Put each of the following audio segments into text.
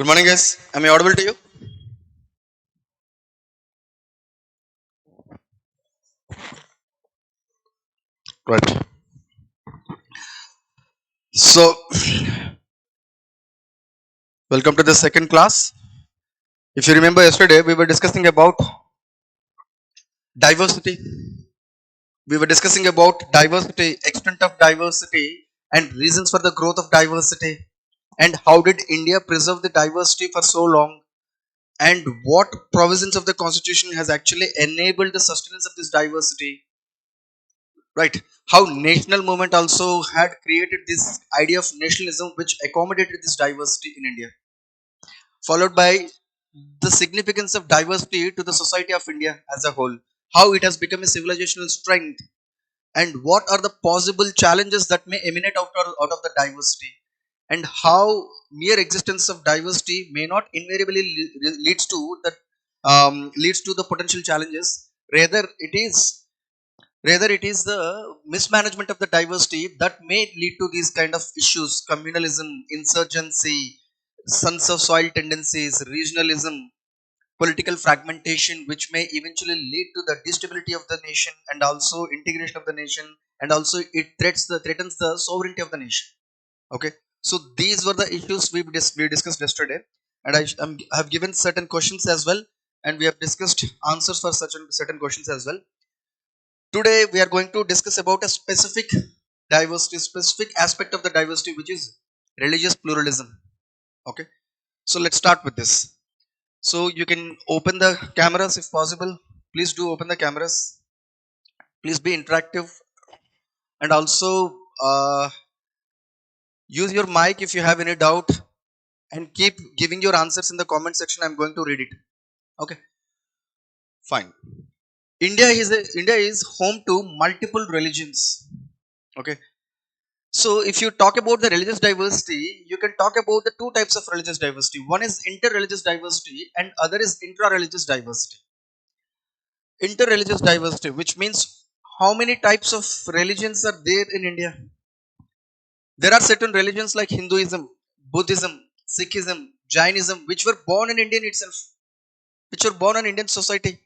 Good morning, guys. Am I audible to you? Right. So, welcome to the second class. If you remember yesterday, we were discussing about diversity. We were discussing about diversity, extent of diversity, and reasons for the growth of diversity, and how did India preserve the diversity for so long, and what provisions of the constitution has actually enabled the sustenance of this diversity. Right? How national movement also had created this idea of nationalism, which accommodated this diversity in India, followed by the significance of diversity to the society of India as a whole, how it has become a civilizational strength, and what are the possible challenges that may emanate out of the diversity, and how mere existence of diversity may not invariably leads to the potential challenges. Rather, it is the mismanagement of the diversity that may lead to these kind of issues: communalism, insurgency, sons of soil tendencies, regionalism, political fragmentation, which may eventually lead to the destability of the nation and also integration of the nation, and also it threatens the sovereignty of the nation. Okay, so these were the issues we discussed yesterday, and have given certain questions as well, and we have discussed answers for such certain questions as well. Today we are going to discuss about a specific diversity, specific aspect of the diversity, which is religious pluralism. Okay, so let's start with this. So you can open the cameras if possible. Please do open the cameras. Please be interactive, and also use your mic if you have any doubt, and keep giving your answers in the comment section. I'm going to read it. Okay, fine. India is home to multiple religions. Okay, so if you talk about the religious diversity, you can talk about the two types of religious diversity. One is inter-religious diversity, and other is intra-religious diversity. Inter-religious diversity, which means how many types of religions are there in India? There are certain religions like Hinduism, Buddhism, Sikhism, Jainism, which were born in Indian itself, which were born in Indian society.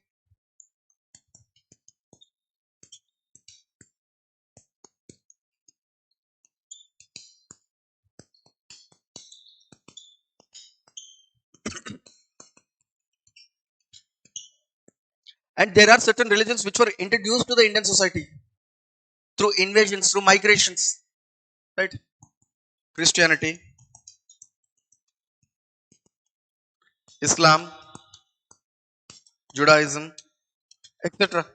And there are certain religions which were introduced to the Indian society through invasions, through migrations, right? Christianity, Islam, Judaism, etc.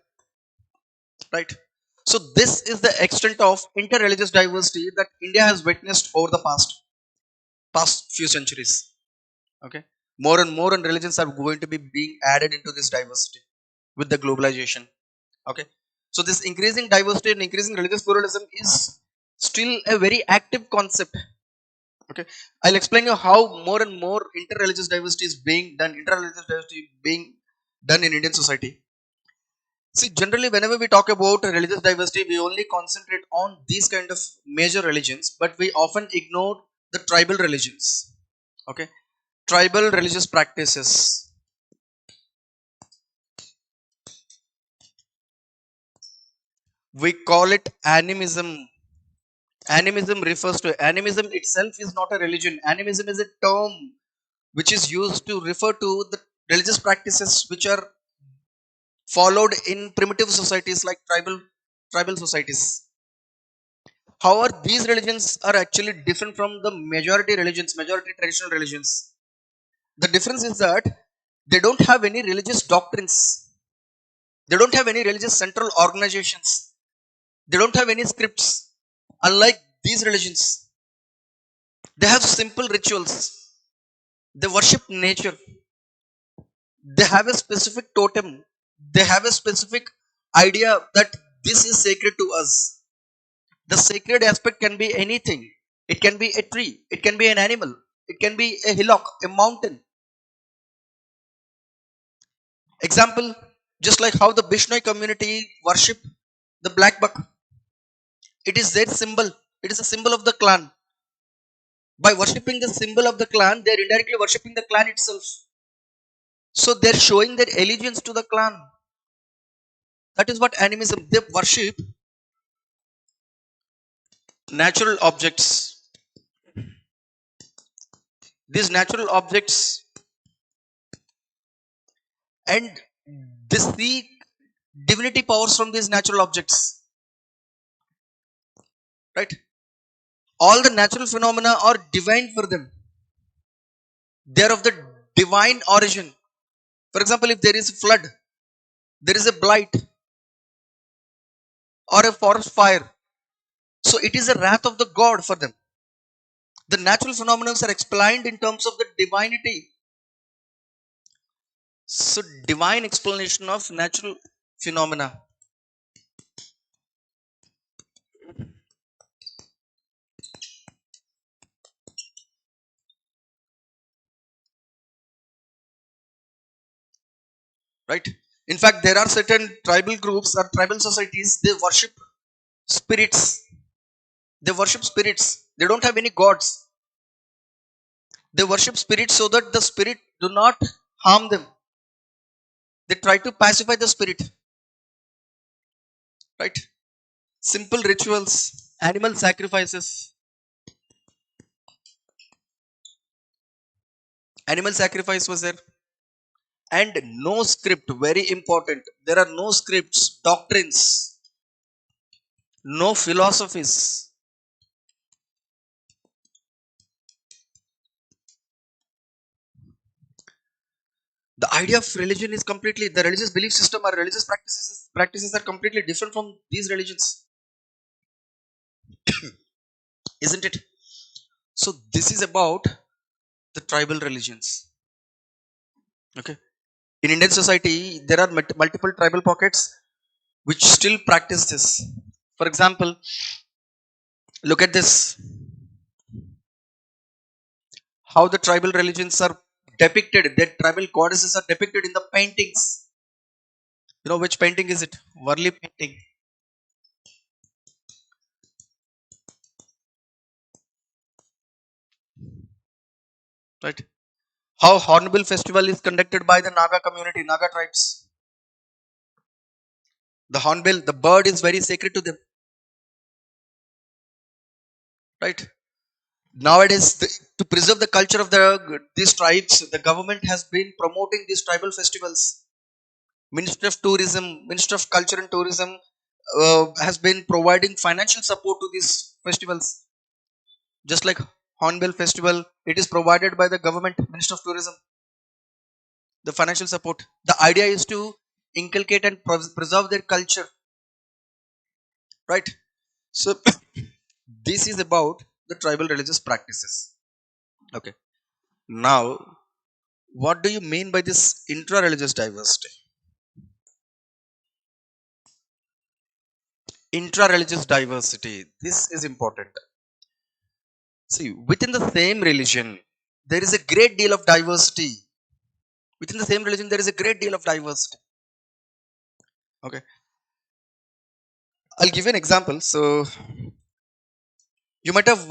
Right? So this is the extent of inter-religious diversity that India has witnessed over the past few centuries. Okay, more and more and religions are going to be being added into this diversity with the globalization. Okay, so this increasing diversity and increasing religious pluralism is still a very active concept. Okay, I'll explain you how more and more inter-religious diversity being done in Indian society. See, generally whenever we talk about religious diversity, we only concentrate on these kind of major religions, but we often ignore the tribal religions. Okay, tribal religious practices, we call it animism. Animism itself is not a religion. Animism is a term which is used to refer to the religious practices which are followed in primitive societies like tribal societies. However, these religions are actually different from the majority traditional religions. The difference is that they don't have any religious doctrines, they don't have any religious central organizations, they don't have any scripts. Unlike these religions, they have simple rituals, they worship nature, they have a specific totem, they have a specific idea that this is sacred to us. The sacred aspect can be anything. It can be a tree, it can be an animal, it can be a hillock, a mountain. Example, just like how the Bishnoi community worship the black buck, it is their symbol, it is a symbol of the clan. By worshipping the symbol of the clan, they are indirectly worshipping the clan itself. So they're showing their allegiance to the clan. That is what animism. They worship natural objects. These natural objects, and they seek divinity powers from these natural objects. Right? All the natural phenomena are divine for them. They are of the divine origin. For example, if there is a flood, there is a blight, or a forest fire, so it is a wrath of the god for them. The natural phenomena are explained in terms of the divinity. So, divine explanation of natural phenomena. Right? In fact, there are certain tribal groups or tribal societies, they worship spirits. They worship spirits. They don't have any gods. They worship spirits so that the spirit do not harm them. They try to pacify the spirit. Right? Simple rituals, animal sacrifices. Animal sacrifice was there. And no script, very important. There are no scripts, doctrines, no philosophies. The idea of religion is completely, the religious belief system or religious practices are completely different from these religions, isn't it? So this is about the tribal religions. Okay. In Indian society, there are multiple tribal pockets which still practice this. For example, look at this. How the tribal religions are depicted, their tribal goddesses are depicted in the paintings. You know which painting is it? Worli painting, right? How Hornbill festival is conducted by the Naga community, Naga tribes. The hornbill, the bird is very sacred to them, right? Nowadays, to preserve the culture of these tribes, the government has been promoting these tribal festivals. Ministry of Tourism, Ministry of Culture and Tourism has been providing financial support to these festivals. Just like Hornbill Festival, it is provided by the government, Ministry of Tourism, the financial support. The idea is to inculcate and preserve their culture, right? So, this is about the tribal religious practices. Okay. Now, what do you mean by this intra-religious diversity? Intra-religious diversity. This is important. See, within the same religion, there is a great deal of diversity. Within the same religion, there is a great deal of diversity. Okay. I'll give you an example. So, you might have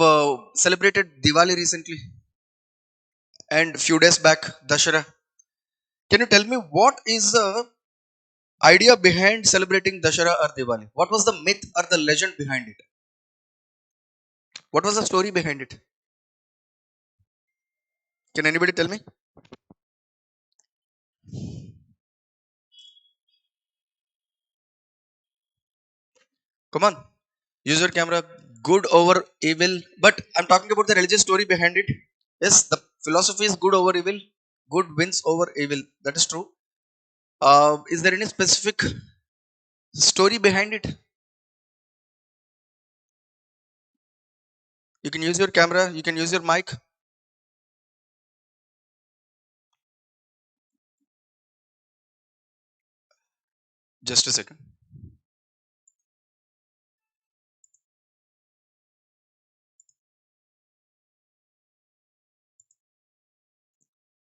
celebrated Diwali recently and few days back, Dashara. Can you tell me what is the idea behind celebrating Dashara or Diwali? What was the myth or the legend behind it? What was the story behind it? Can anybody tell me? Come on, use your camera. Good over evil. But I'm talking about the religious story behind it. Yes, the philosophy is good over evil. Good wins over evil. That is true. Is there any specific story behind it? You can use your camera. You can use your mic. Just a second.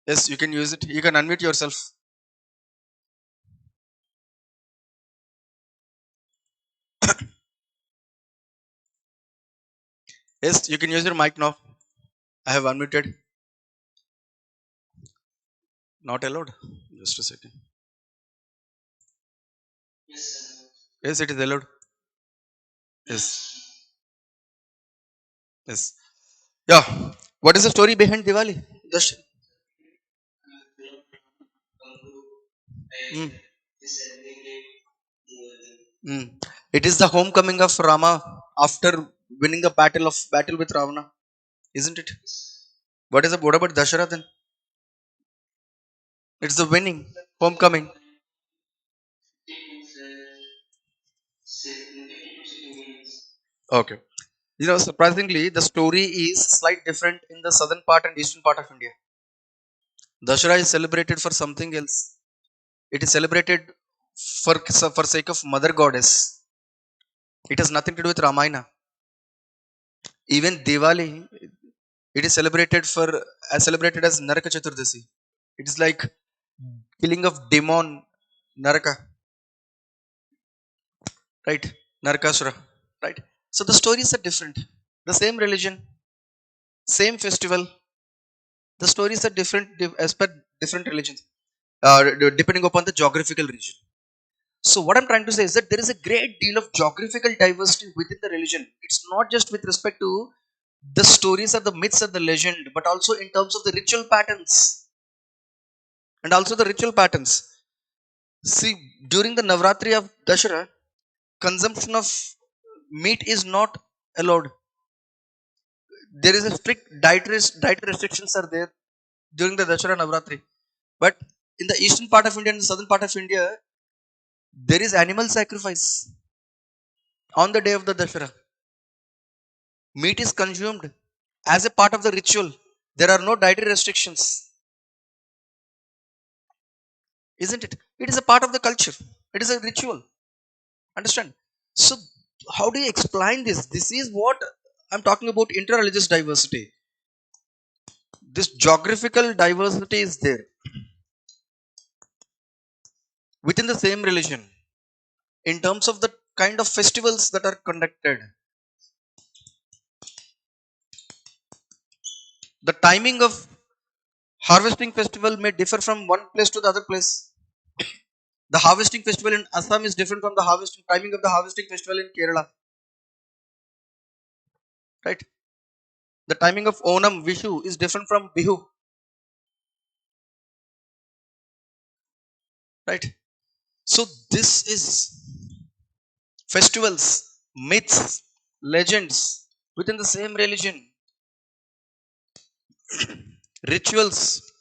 Yes, you can use it. You can unmute yourself. Yes, you can use your mic now. I have unmuted. Not allowed. Just a second. Yes, it is allowed. Yes. Yes. Yeah. What is the story behind Diwali? Just. Mm. Mm. It is the homecoming of Rama after winning the battle with Ravana, isn't it? What about Dashara then? It's the winning, homecoming. Okay. Surprisingly, the story is slight different in the southern part and eastern part of India. Dashara is celebrated for something else. It is celebrated for sake of Mother Goddess. It has nothing to do with Ramayana. Even Diwali, it is celebrated as Naraka Chaturdasi. It is like killing of demon Naraka, right? Narakasura, right? So the stories are different. The same religion, same festival. The stories are different as per different religions, depending upon the geographical region. So what I'm trying to say is that there is a great deal of geographical diversity within the religion. It's not just with respect to the stories or the myths or the legend, but also in terms of the ritual patterns and also the ritual patterns. See, during the Navratri of Dashara, consumption of meat is not allowed. There is a strict dietary restrictions are there during the Dashara Navratri. But in the eastern part of India and the southern part of India, there is animal sacrifice on the day of the Dashara. Meat is consumed as a part of the ritual. There are no dietary restrictions, isn't it? It is a part of the culture. It is a ritual. Understand? So, how do you explain this? This is what I'm talking about inter-religious diversity. This geographical diversity is there within the same religion in terms of the kind of festivals that are conducted. The timing of harvesting festival may differ from one place to the other place. The harvesting festival in Assam is different from the harvesting timing of the harvesting festival in Kerala. Right? The timing of Onam, Vishu is different from Bihu. Right? So this is festivals, myths, legends within the same religion, rituals.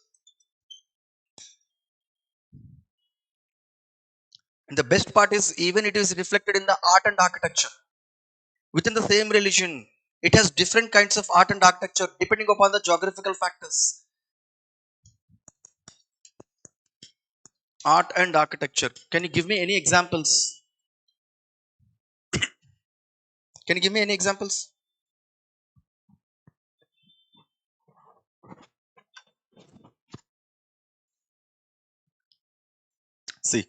And the best part is even it is reflected in the art and architecture within the same religion. It has different kinds of art and architecture depending upon the geographical factors. Art and architecture. Can you give me any examples? Can you give me any examples? See,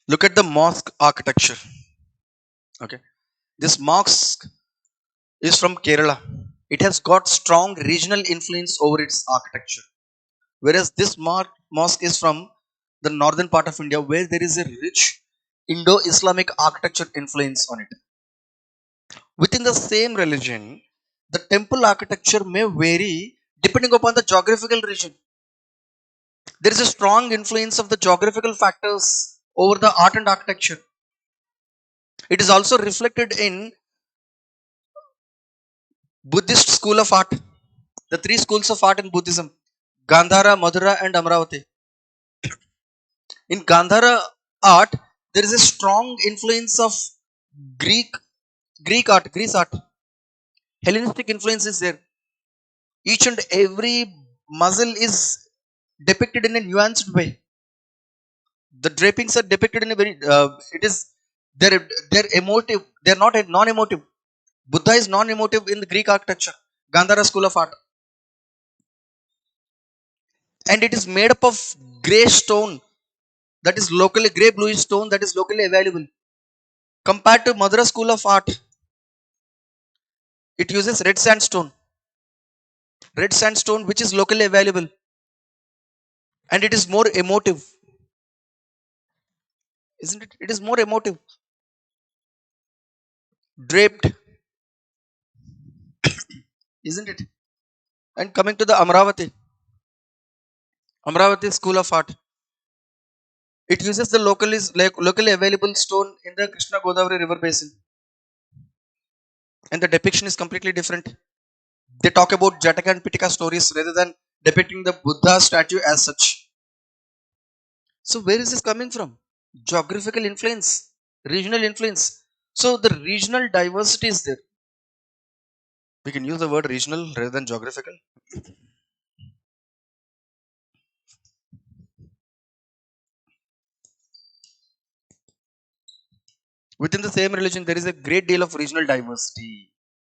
look at the mosque architecture. Okay, this mosque is from Kerala. It has got strong regional influence over its architecture. Whereas this mosque is from the northern part of India, where there is a rich Indo-Islamic architecture influence on it. Within the same religion, the temple architecture may vary depending upon the geographical region. There is a strong influence of the geographical factors over the art and architecture. It is also reflected in Buddhist school of art. The three schools of art in Buddhism: Gandhara, Madhura, and Amravati. In Gandhara art, there is a strong influence of Greek Greece art. Hellenistic influence is there. Each and every muzzle is depicted in a nuanced way. The drapings are depicted in a very. It is they're emotive. They're not non-emotive. Buddha is non-emotive in the Greek architecture, Gandhara school of art, and it is made up of gray stone that is locally gray bluish stone that is locally available. Compared to Madras school of art, It uses red sandstone which is locally available, and it is more emotive, isn't it? It is more emotive, draped, isn't it? And coming to the Amravati School of Art, it uses the locally available stone in the Krishna Godavari river basin, and the depiction is completely different. They talk about Jataka and Pitaka stories rather than depicting the Buddha statue as such. So where is this coming from? Geographical influence, regional influence. So the regional diversity is there. We can use the word regional rather than geographical. Within the same religion, there is a great deal of regional diversity.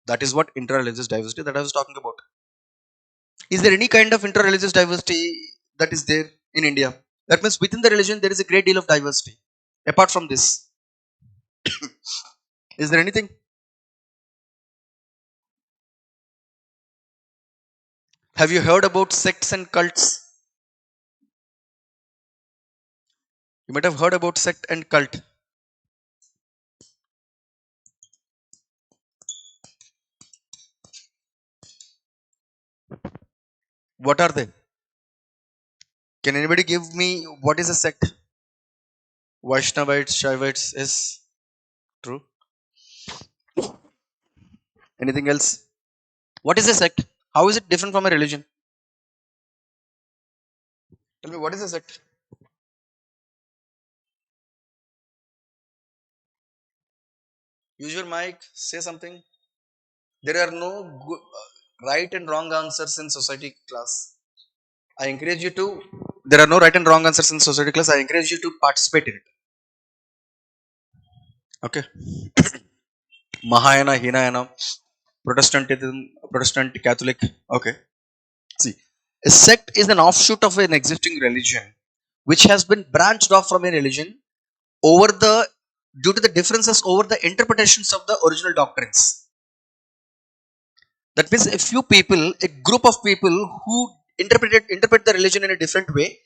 That is what interreligious diversity that I was talking about. Is there any kind of interreligious diversity that is there in India? That means within the religion, there is a great deal of diversity. Apart from this, is there anything? Have you heard about sects and cults? You might have heard about sect and cult. What are they? Can anybody give me what is a sect? Vaishnavites, Shaivites is true. Anything else? What is a sect? How is it different from a religion? Tell me what is a sect? Use your mic, say something. There are no right and wrong answers in society class. I encourage you to. There are no right and wrong answers in society class. I encourage you to participate in it. Okay. Mahayana, Hinayana, Protestantism, Protestant, Catholic. Okay. See, a sect is an offshoot of an existing religion which has been branched off from a religion over the due to the differences over the interpretations of the original doctrines. That means a few people, a group of people who interpret the religion in a different way,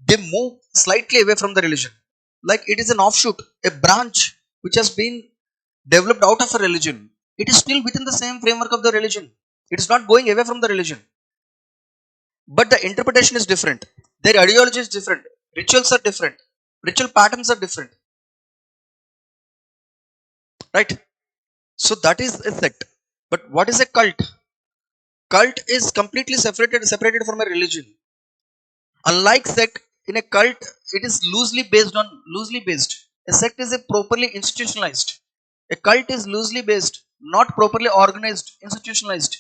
they move slightly away from the religion. Like it is an offshoot, a branch which has been developed out of a religion. It is still within the same framework of the religion. It is not going away from the religion, but the interpretation is different. Their ideology is different. Rituals are different. Ritual patterns are different. Right? So that is a sect. But what is a cult? Cult is completely separated from a religion. Unlike sect, in a cult, it is loosely based. A sect is a properly institutionalized. A cult is loosely based, not properly organized, institutionalized.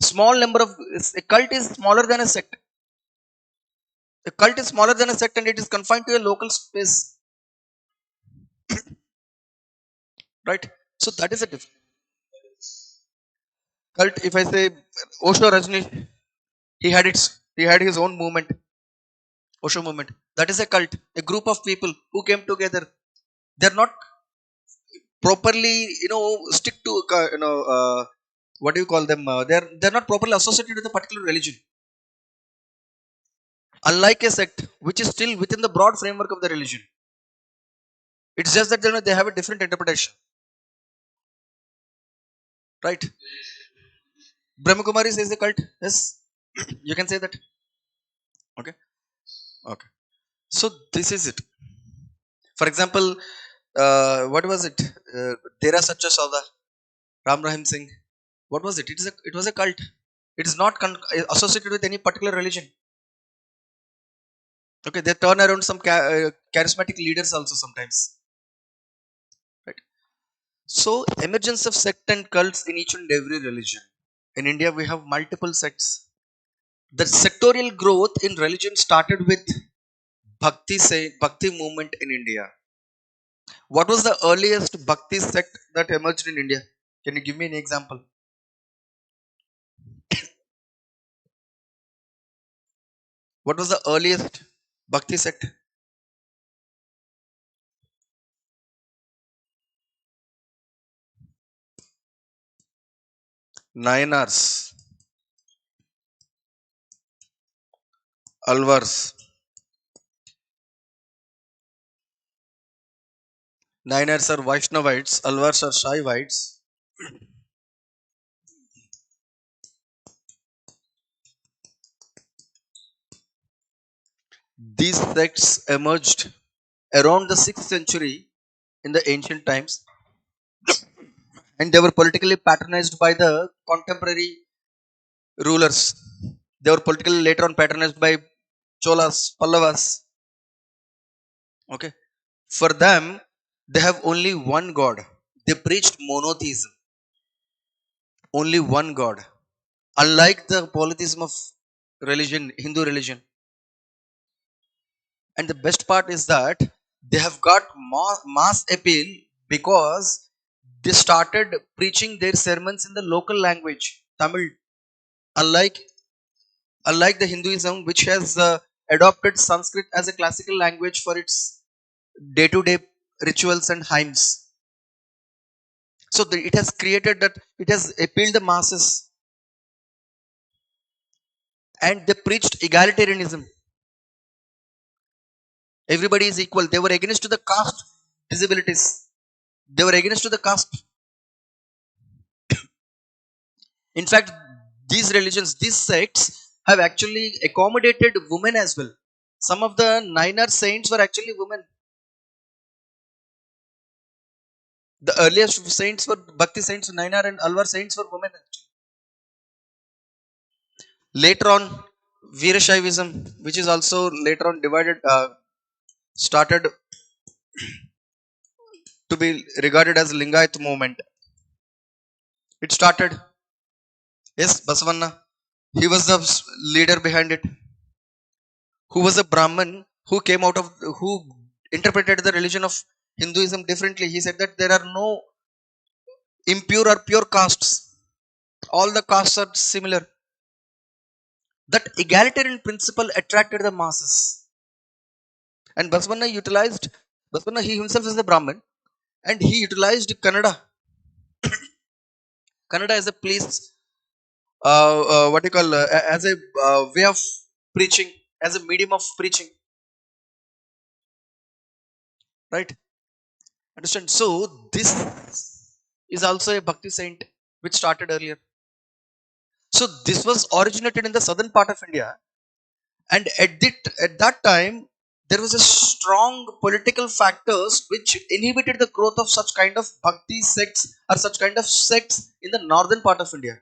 Small number of A cult is smaller than a sect. A cult is smaller than a sect, and it is confined to a local space. Right? So that is a difference. Cult. If I say Osho Rajneesh, he had his own movement, Osho movement. That is a cult. A group of people who came together. They're not properly, stick to what do you call them? They're not properly associated with a particular religion. Unlike a sect, which is still within the broad framework of the religion. It's just that they have a different interpretation, right? Brahma Kumaris is a cult. Yes, you can say that. Okay, okay. So this is it. For example, what was it? Dera Sacha Sauda, Ram Rahim Singh. What was it? It was a cult. It is not associated with any particular religion. Okay, they turn around some charismatic leaders also sometimes. Right. So emergence of sect and cults in each and every religion. In India, we have multiple sects. The sectorial growth in religion started with Bhakti movement in India. What was the earliest Bhakti sect that emerged in India? Can you give me an example? What was the earliest Bhakti sect? Nayanars, Alvars. Nayanars are Vaishnavites, Alvars are Shaivites. These sects emerged around the 6th century in the ancient times, and they were politically patronized by the contemporary rulers. They were politically later on patronized by Cholas, Pallavas. Okay. For them, they have only one God. They preached monotheism, only one God. Unlike the polytheism of religion, Hindu religion. And the best part is that they have got mass appeal because they started preaching their sermons in the local language, Tamil. Unlike unlike the Hinduism, which has adopted Sanskrit as a classical language for its day-to-day rituals and hymns. So it has created that, it has appealed the masses, and they preached egalitarianism. Everybody is equal. They were against the caste disabilities. They were against the caste. In fact, these religions, these sects have actually accommodated women as well. Some of the Nainar saints were actually women. The earliest saints were Bhakti saints, Nainar and Alvar saints were women. Later on, Veerashaivism, which is also later on divided, started to be regarded as Lingayat movement. It started, yes, Basavanna. He was the leader behind it, who was a Brahmin who came out of, who interpreted the religion of Hinduism differently. He said that there are no impure or pure castes. All the castes are similar. That egalitarian principle attracted the masses. And Basavanna, he himself is a Brahmin, and he utilized Kannada as a place, what you call, as a way of preaching, as a medium of preaching, right? Understand? So this is also a Bhakti saint which started earlier. So this was originated in the southern part of India, and at that time there was a strong political factors which inhibited the growth of such kind of Bhakti sects or such kind of sects in the northern part of India.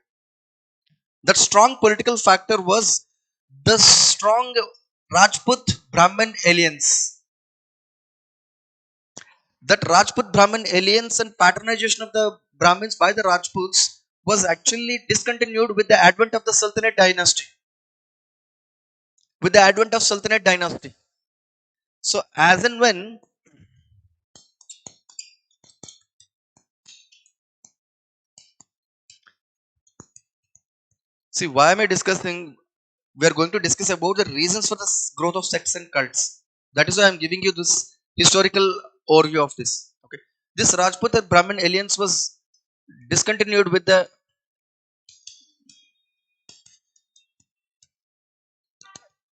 That strong political factor was the strong Rajput Brahmin alliance. That Rajput Brahmin alliance and patronization of the Brahmins by the Rajputs was actually discontinued with the advent of the Sultanate dynasty. With the advent of Sultanate dynasty. So as and when, see, why am I discussing? We are going to discuss about the reasons for the growth of sects and cults. That is why I am giving you this historical overview of this. Okay, this Rajput and Brahmin alliance was discontinued with the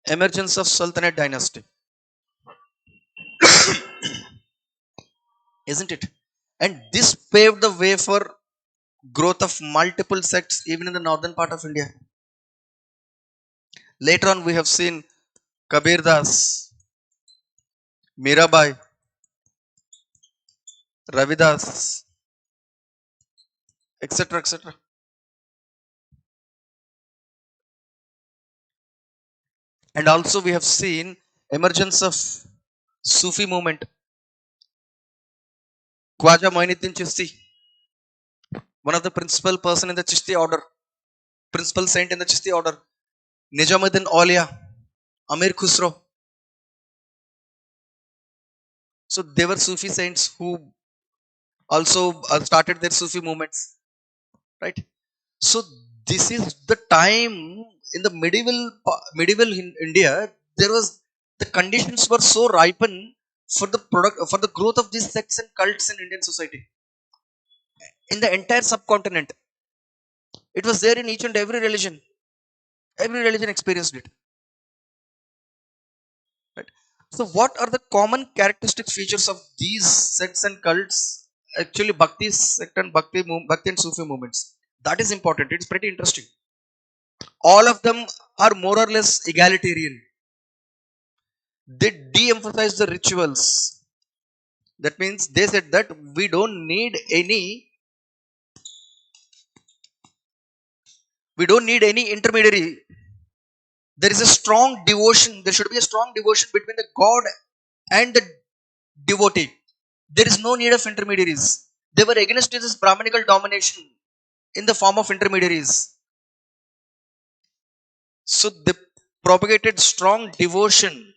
emergence of Sultanate dynasty, isn't it? And this paved the way for growth of multiple sects even in the northern part of India. Later on, we have seen Kabir Das, Mirabai, Ravidas, etc., etc. And also we have seen emergence of Sufi movement. Khwaja Moinuddin Chishti, one of the principal person in the Chishti order, principal saint in the Chishti order. Nijamuddin Aulia, Amir Khusro. So they were Sufi saints who also started their Sufi movements, right? So this is the time in the medieval India. There was, the conditions were so ripen for the product, for the growth of these sects and cults in Indian society, in the entire subcontinent. It was there in each and every religion. Every religion experienced it. Right? So, what are the common characteristic features of these sects and cults? Actually, Bhakti sect and Bhakti and Sufi movements. That is important. It's pretty interesting. All of them are more or less egalitarian. They de-emphasize the rituals. That means they said that we don't need any intermediary. There is a strong devotion. There should be a strong devotion between the God and the devotee. There is no need of intermediaries. They were against this Brahmanical domination in the form of intermediaries. So they propagated strong devotion,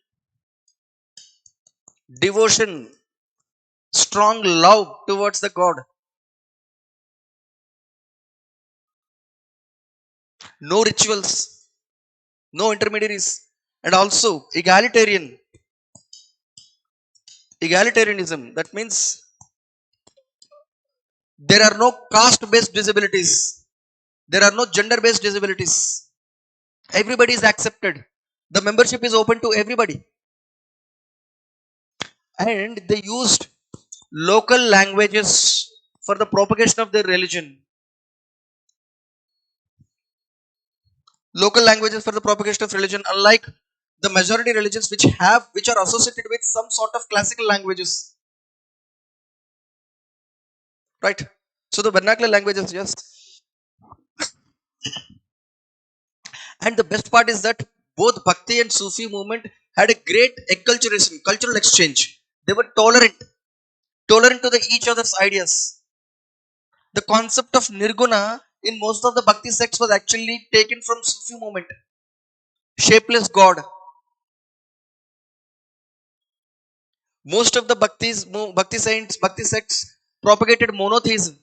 strong love towards the God. No rituals, no intermediaries, and also egalitarianism. That means there are no caste-based disabilities. There are no gender-based disabilities. Everybody is accepted. The membership is open to everybody. And they used local languages for the propagation of their religion. Local languages for the propagation of religion, unlike the majority religions which are associated with some sort of classical languages. Right? So the vernacular languages, yes. And the best part is that both Bhakti and Sufi movement had a great acculturation, cultural exchange. They were tolerant to each other's ideas. The concept of nirguna in most of the Bhakti sects was actually taken from Sufi movement. Shapeless God. Most of the Bhakti sects propagated monotheism.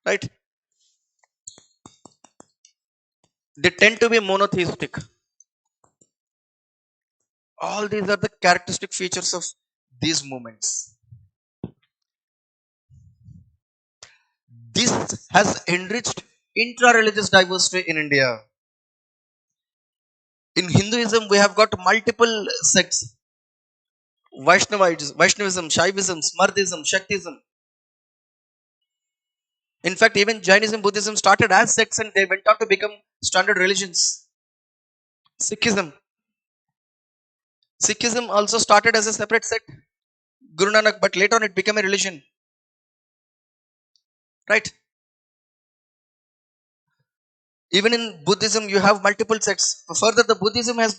Right? They tend to be monotheistic. All these are the characteristic features of these movements. This has enriched intra-religious diversity in India. In Hinduism, we have got multiple sects: Vaishnavism, Shaivism, Smardism, Shaktism. In fact, even Jainism, Buddhism started as sects and they went on to become standard religions. Sikhism. Sikhism also started as a separate sect, Guru Nanak, but later on it became a religion. Right? Even in Buddhism, you have multiple sects. Further, the Buddhism had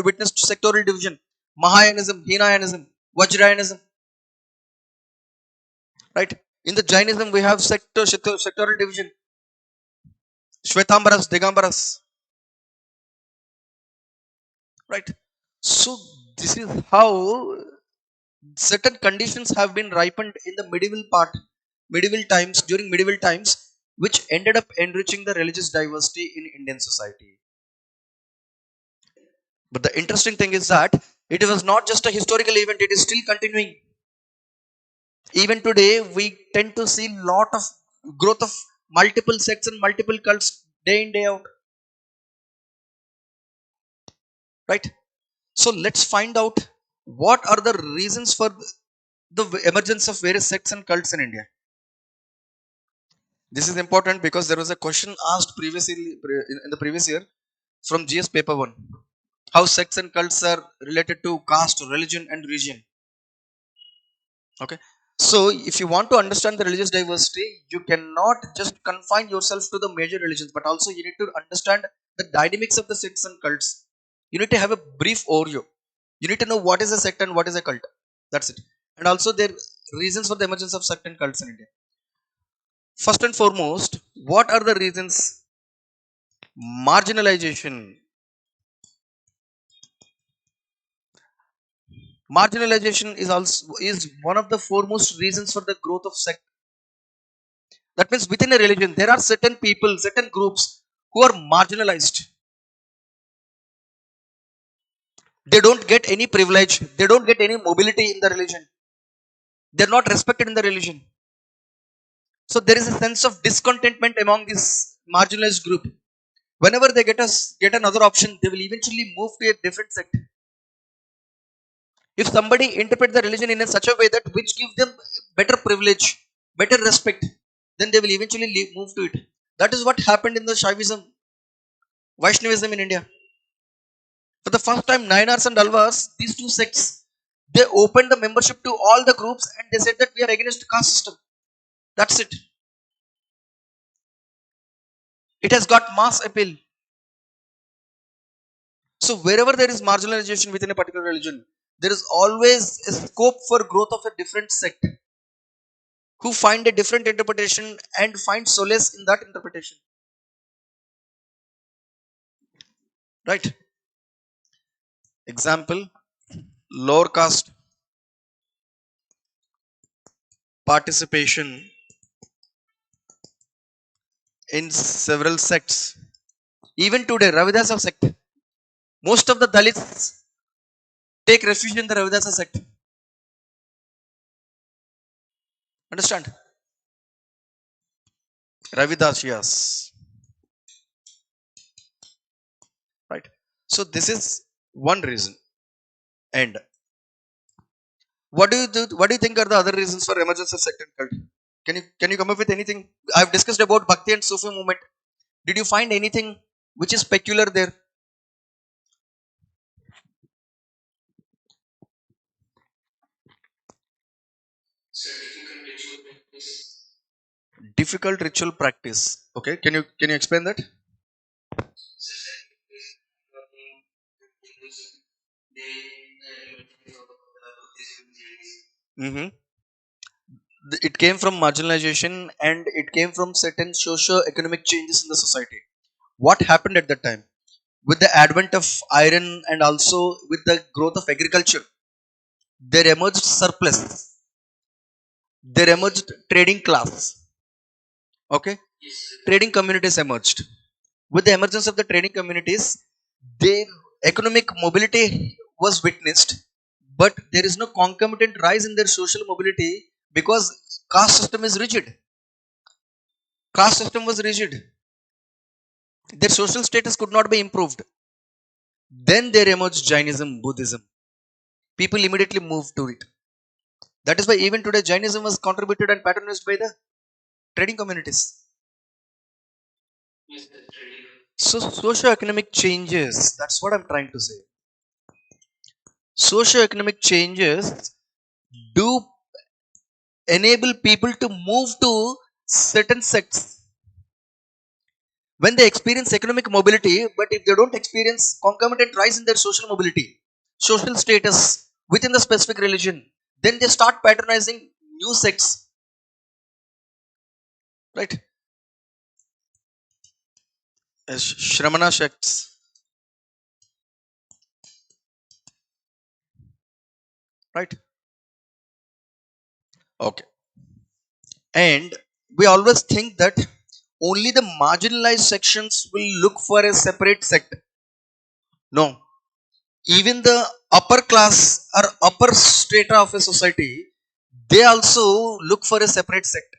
witnessed sectorial division: Mahayanism, Hinayanism, Vajrayanism. Right? In the Jainism, we have sectorial division: Shvetambaras, Digambaras. Right? So this is how certain conditions have been ripened in the during medieval times, which ended up enriching the religious diversity in Indian society. But the interesting thing is that it was not just a historical event; it is still continuing. Even today, we tend to see lot of growth of multiple sects and multiple cults day in day out. Right? So let's find out what are the reasons for the emergence of various sects and cults in India. This is important because there was a question asked in the previous year from GS paper 1. How sects and cults are related to caste, religion and region. Okay. So if you want to understand the religious diversity, you cannot just confine yourself to the major religions, but also you need to understand the dynamics of the sects and cults. You need to have a brief overview. You need to know what is a sect and what is a cult. That's it. And also their reasons for the emergence of sect and cults in India. First and foremost, what are the reasons? Marginalization. Marginalization is one of the foremost reasons for the growth of sect. That means within a religion, there are certain people, certain groups who are marginalized. They don't get any privilege. They don't get any mobility in the religion. They're not respected in the religion. So there is a sense of discontentment among this marginalized group. Whenever they get another option, they will eventually move to a different sect. If somebody interpret the religion in a such a way that which gives them better privilege, better respect, then they will eventually move to it. That is what happened in the Shaivism, Vaishnavism in India. For the first time, Nayanars and Alvars, these two sects, they opened the membership to all the groups and they said that we are against caste system. That's it. It has got mass appeal. So wherever there is marginalization within a particular religion, there is always a scope for growth of a different sect who find a different interpretation and find solace in that interpretation. Right? Example, lower caste participation in several sects. Even today, Ravidasa sect, most of the Dalits take refuge in the Ravidasa sect. Understand? Ravidasyas. Right? So this is one reason. And what do you think are the other reasons for emergence of sect and cult? Can you come up with anything? I've discussed about Bhakti and Sufi movement. Did you find anything which is peculiar there? Difficult ritual practice. Okay, can you explain that? Mm-hmm. It came from marginalization and it came from certain socio-economic changes in the society. What happened at that time? With the advent of iron and also with the growth of agriculture, there emerged surplus. There emerged trading class. Okay, trading communities emerged. With the emergence of the trading communities, their economic mobility was witnessed, but there is no concomitant rise in their social mobility because caste system is rigid. Caste system was rigid. Their social status could not be improved. Then there emerged Jainism, Buddhism. People immediately moved to it. That is why even today Jainism was contributed and patronized by the trading communities. So socio-economic changes, that's what I'm trying to say. Socio-economic changes do enable people to move to certain sects when they experience economic mobility, but if they don't experience concomitant rise in their social mobility, social status within the specific religion, then they start patronizing new sects, right? Shramana sects, right? Okay. And we always think that only the marginalized sections will look for a separate sect. No, even the upper class or upper strata of a society, they also look for a separate sect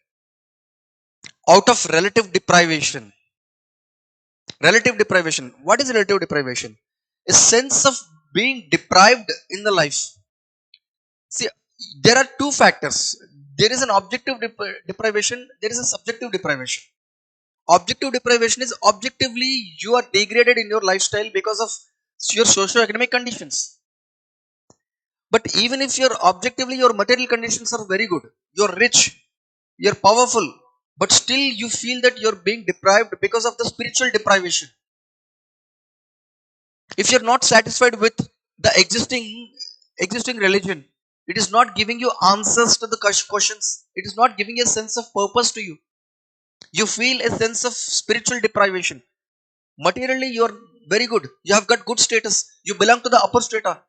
out of relative deprivation. Relative deprivation, what is relative deprivation? A sense of being deprived in the life. See, there are two factors. There is an objective deprivation, there is a subjective deprivation. Objective deprivation is objectively you are degraded in your lifestyle because of your socio-economic conditions. But even if you're objectively your material conditions are very good, you're rich, you're powerful, but still you feel that you're being deprived because of the spiritual deprivation. If you're not satisfied with the existing religion, it is not giving you answers to the questions. It is not giving a sense of purpose to you. You feel a sense of spiritual deprivation. Materially, you're very good. You have got good status. You belong to the upper strata.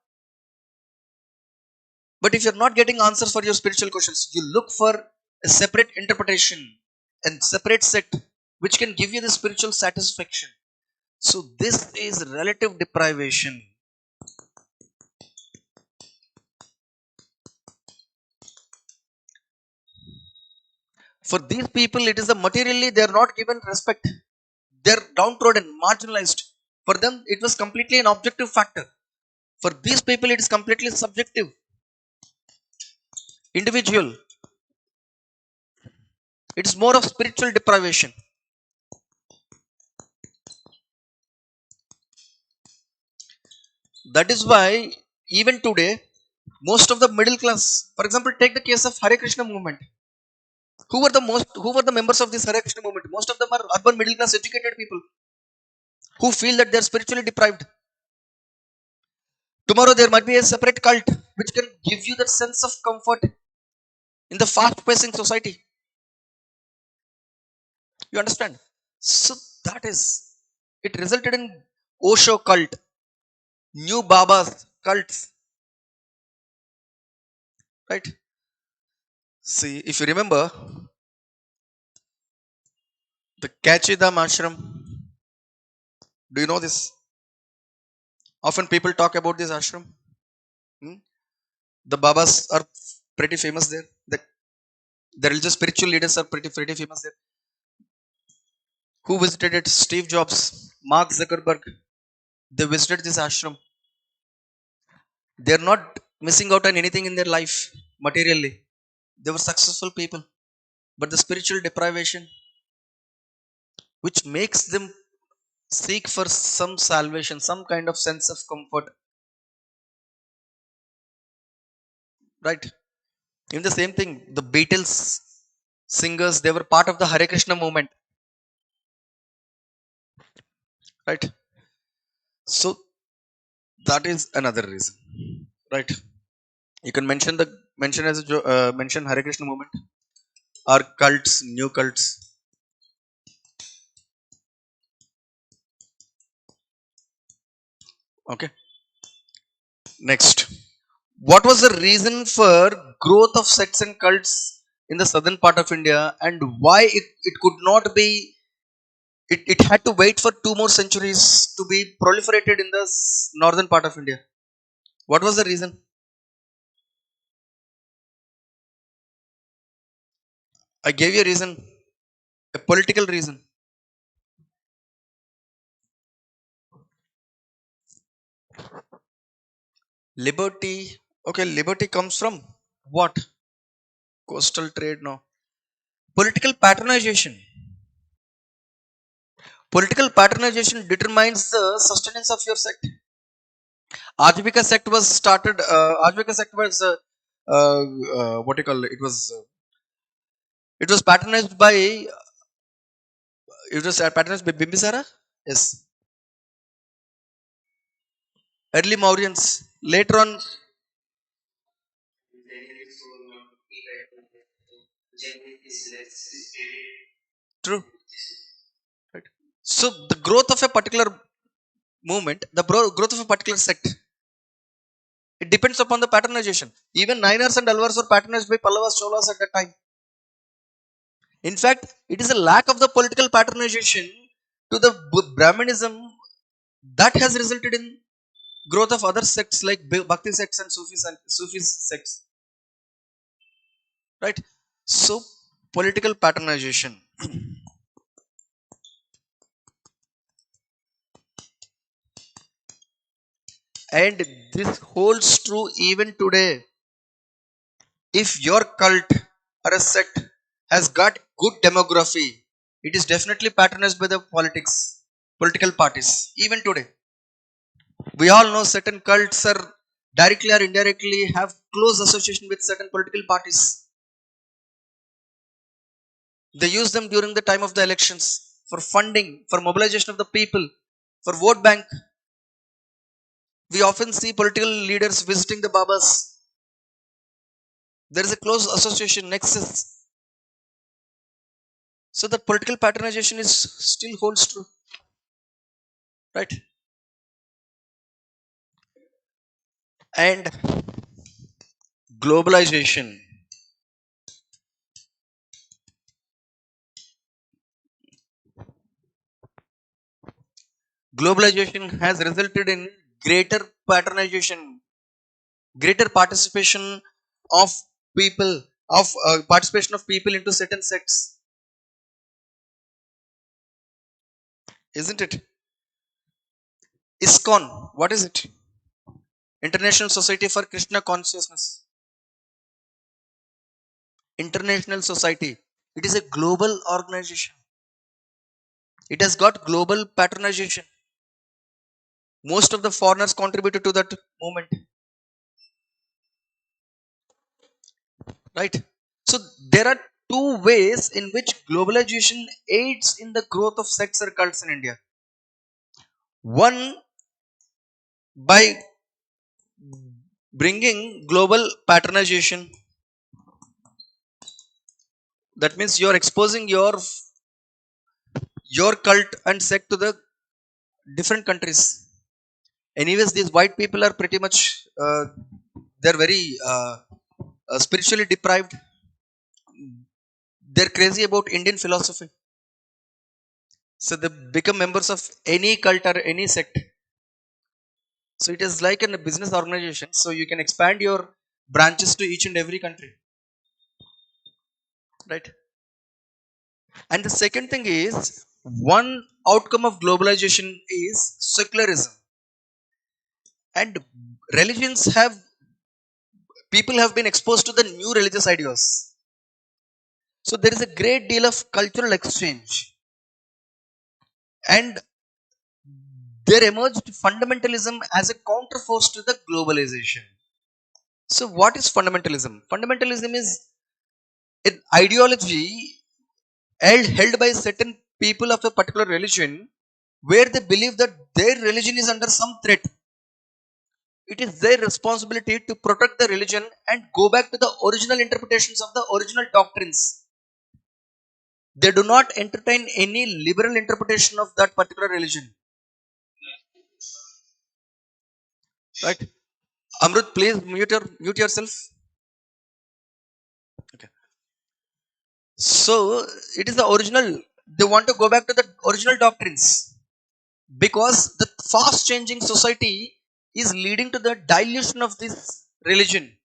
But if you're not getting answers for your spiritual questions, you look for a separate interpretation and separate sect which can give you the spiritual satisfaction. So this is relative deprivation. For these people, it is the materially they are not given respect. They are downtrodden, marginalized. For them, it was completely an objective factor. For these people, it is completely subjective, individual. It is more of spiritual deprivation. That is why even today, most of the middle class, for example, take the case of Hare Krishna movement. Who were the members of this Hare Krishna movement? Most of them are urban middle class educated people who feel that they are spiritually deprived. Tomorrow there might be a separate cult which can give you that sense of comfort in the fast pacing society. You understand? So that is, it resulted in Osho cult, new Babas cults, right? See, if you remember the Kachidam ashram, do you know this? Often people talk about this ashram. Hmm? The Babas are pretty famous there. The religious spiritual leaders are pretty famous there. Who visited it? Steve Jobs, Mark Zuckerberg. They visited this ashram. They're not missing out on anything in their life materially. They were successful people. But the spiritual deprivation, which makes them seek for some salvation, some kind of sense of comfort, right? In the same thing, the Beatles singers, they were part of the Hare Krishna movement, right? So that is another reason, right? You can mention Hare Krishna movement or cults, new cults. Okay. Next, what was the reason for growth of sects and cults in the southern part of India, and why it could not be? It had to wait for 2 more centuries to be proliferated in the northern part of India. What was the reason? I gave you a reason, a political reason. Liberty. Okay, liberty comes from what? Coastal trade, no. Political patronization. Political patronization determines the sustenance of your sect. Ajivika sect was started. Ajivika sect was what do you call it? It was patronized by Bimbisara. Yes, early Mauryans. Later on, true. Right. So the growth of a particular movement, growth of a particular sect, it depends upon the patronization. Even Niners and Alvars were patronized by Pallavas, Cholas at that time. In fact, it is a lack of the political patronization to the Brahmanism that has resulted in growth of other sects like Bhakti sects and Sufi sects, right? So political patronization, and this holds true even today. If your cult or a sect has got good demography, it is definitely patronized by the political parties. Even today, we all know certain cults are directly or indirectly have close association with certain political parties. They use them during the time of the elections for funding, for mobilization of the people, for vote bank. We often see political leaders visiting the Babas. There is a close association nexus. So that political patronization is still holds true, right? And globalization. Globalization has resulted in greater patronization, greater participation of people. of participation of people into certain sects, isn't it? ISKCON, what is it? International Society for Krishna Consciousness. International Society. It is a global organization. It has got global patronization. Most of the foreigners contributed to that movement, right? So there are two ways in which globalization aids in the growth of sects or cults in India. One, by bringing global patronization. That means you're exposing your cult and sect to the different countries. Anyways, these white people are pretty much they're very spiritually deprived. They're crazy about Indian philosophy, so they become members of any cult or any sect. So it is like a business organization, so you can expand your branches to each and every country, right? And the second thing is, one outcome of globalization is secularism, and religions have people have been exposed to the new religious ideas. So there is a great deal of cultural exchange, and there emerged fundamentalism as a counterforce to the globalization. So what is fundamentalism? Fundamentalism is an ideology held by certain people of a particular religion, where they believe that their religion is under some threat. It is their responsibility to protect the religion and go back to the original interpretations of the original doctrines. They do not entertain any liberal interpretation of that particular religion. Right? Amrut, please mute yourself. Okay. So it is the original. They want to go back to the original doctrines, because the fast changing society is leading to the dilution of this religion.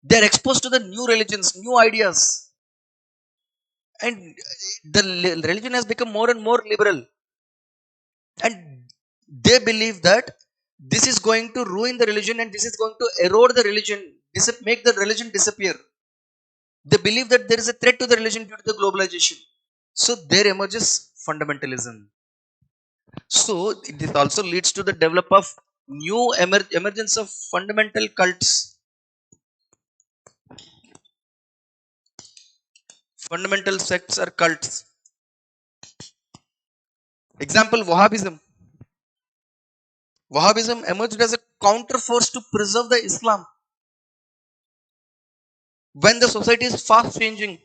They are exposed to the new religions, new ideas, and the religion has become more and more liberal, and they believe that this is going to ruin the religion and this is going to erode the religion, make the religion disappear. They believe that there is a threat to the religion due to the globalization. So there emerges fundamentalism. So this also leads to the develop of new emergence of fundamental cults, fundamental sects or cults. Example, Wahhabism emerged as a counterforce to preserve the Islam when the society is fast changing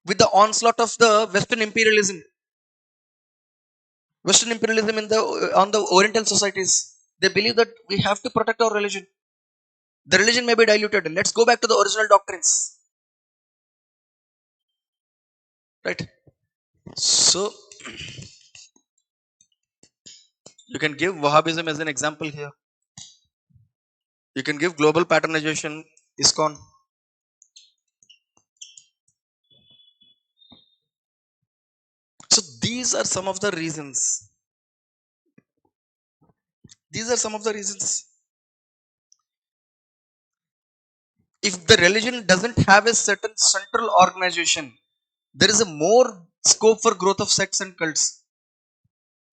with the onslaught of the Western imperialism in the on the Oriental societies. They believe that we have to protect our religion. The religion may be diluted. Let's go back to the original doctrines, right? So you can give Wahhabism as an example here. You can give global patronization, ISKCON. So these are some of the reasons. These are some of the reasons. If the religion doesn't have a certain central organization, there is a more scope for growth of sects and cults.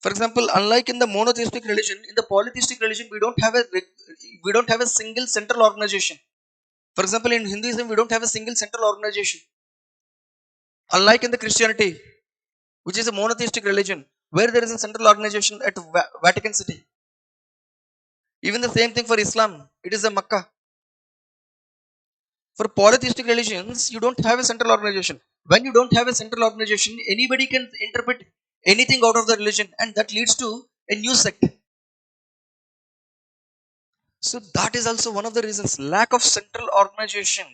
For example, unlike in the monotheistic religion, in the polytheistic religion, we don't have a single central organization. For example, in Hinduism, we don't have a single central organization. Unlike in the Christianity, which is a monotheistic religion, where there is a central organization at Vatican City. Even the same thing for Islam, it is a Makkah. For polytheistic religions, you don't have a central organization. When you don't have a central organization, anybody can interpret anything out of the religion, and that leads to a new sect. So that is also one of the reasons, lack of central organization.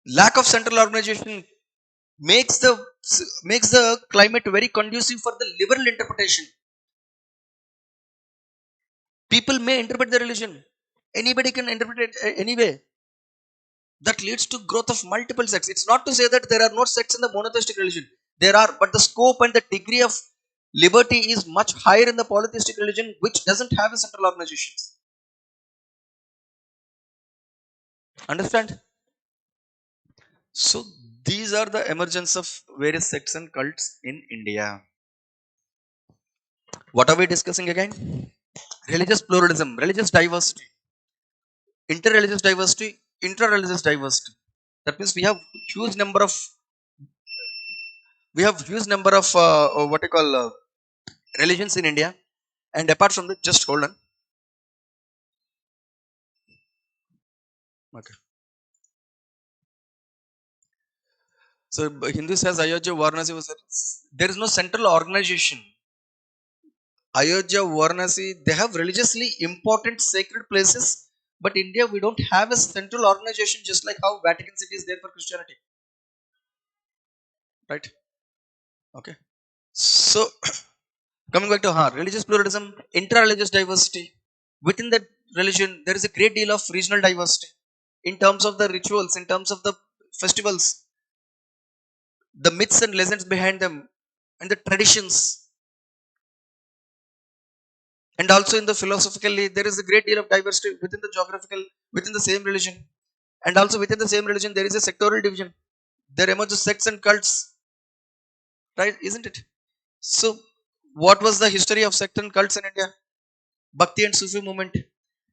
Lack of central organization makes the makes the climate very conducive for the liberal interpretation. People may interpret the religion. Anybody can interpret it anyway. That leads to growth of multiple sects. It's not to say that there are no sects in the monotheistic religion. There are, but the scope and the degree of liberty is much higher in the polytheistic religion, which doesn't have a central organizations. Understand? So these are the emergence of various sects and cults in India. What are we discussing again? Religious pluralism, religious diversity, interreligious diversity, intra-religious diversity. That means we have huge number of what you call religions in India, and apart from that, just hold on. Okay. So Hindu says Ayodhya Varanasi was there is no central organization. Ayodhya Varanasi, they have religiously important sacred places, but India we don't have a central organization, just like how Vatican City is there for Christianity, right? Okay. So coming back to religious pluralism, intra-religious diversity. Within that religion, there is a great deal of regional diversity in terms of the rituals, in terms of the festivals, the myths and legends behind them, and the traditions. And also in the philosophically, there is a great deal of diversity within the geographical, within the same religion. And also within the same religion, there is a sectoral division. There emerges sects and cults, right? Isn't it? So, what was the history of sect and cults in India? Bhakti and Sufi movement,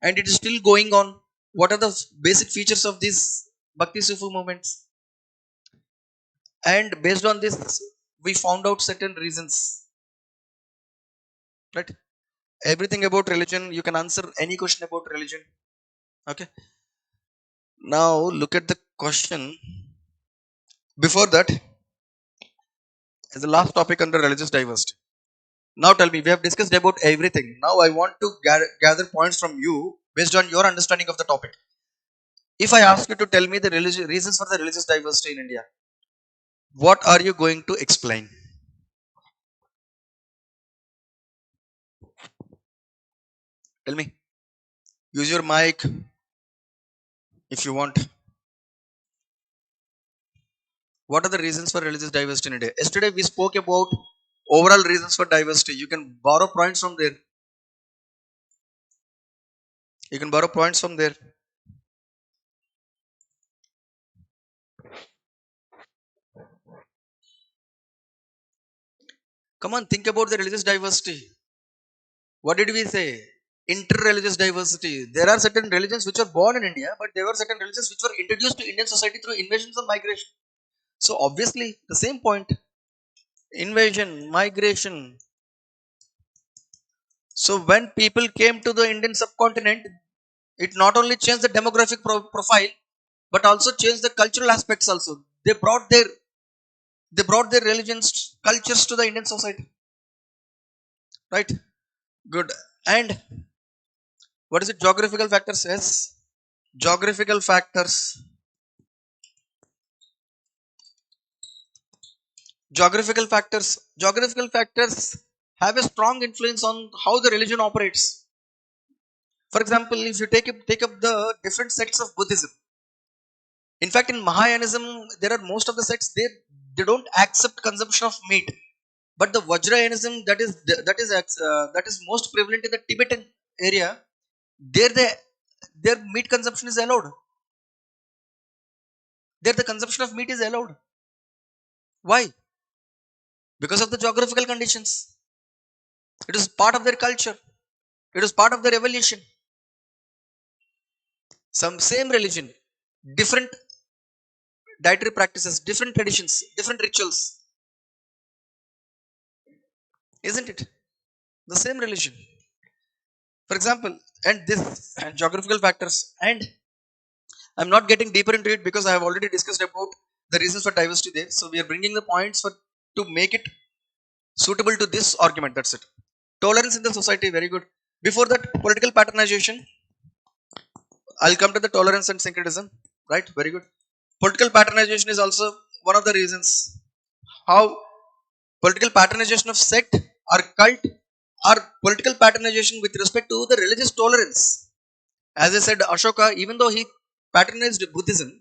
and it is still going on. What are the basic features of these Bhakti Sufi movements? And based on this, we found out certain reasons, right? Everything about religion, you can answer any question about religion. Okay. Now look at the question. Before that, as the last topic under religious diversity. Now tell me, we have discussed about everything. Now I want to gather points from you based on your understanding of the topic. If I ask you to tell me the reasons for the religious diversity in India, what are you going to explain? Tell me. Use your mic if you want. What are the reasons for religious diversity in India? Yesterday we spoke about overall reasons for diversity. You can borrow points from there. You can borrow points from there. Come on, think about the religious diversity. What did we say? Inter-religious diversity. There are certain religions which are born in India, but there were certain religions which were introduced to Indian society through invasions and migration. So obviously, the same point. Invasion, migration. So when people came to the Indian subcontinent, it not only changed the demographic profile, but also changed the cultural aspects also. They brought their religions, cultures to the Indian society. Right? Good. And what is it? Geographical factors? Yes. Geographical factors. Geographical factors have a strong influence on how the religion operates. For example, if you take up the different sects of Buddhism. In fact, in Mahayanism, there are most of the sects they don't accept consumption of meat. But the Vajrayanism that is most prevalent in the Tibetan area, there their meat consumption is allowed. There the consumption of meat is allowed. Why? Because of the geographical conditions. It is part of their culture. It is part of their evolution. Some same religion, different dietary practices, different traditions, different rituals. Isn't it? The same religion. For example, and this and geographical factors. And I'm not getting deeper into it because I have already discussed about the reasons for diversity there. So we are bringing the points for to make it suitable to this argument. That's it. Tolerance in the society, very good. Before that, political patronization. I'll come to the tolerance and syncretism. Right, very good. Political patronization is also one of the reasons how political patronization of sect or cult or political patronization with respect to the religious tolerance. As I said, Ashoka, even though he patronized Buddhism,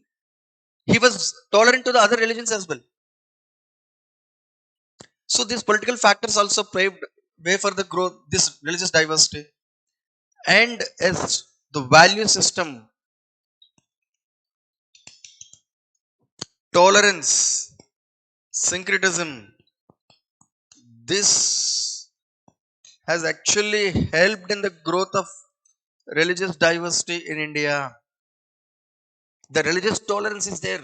he was tolerant to the other religions as well. So these political factors also paved way for the growth, this religious diversity. And as the value system, tolerance, syncretism, this has actually helped in the growth of religious diversity in India. The religious tolerance is there.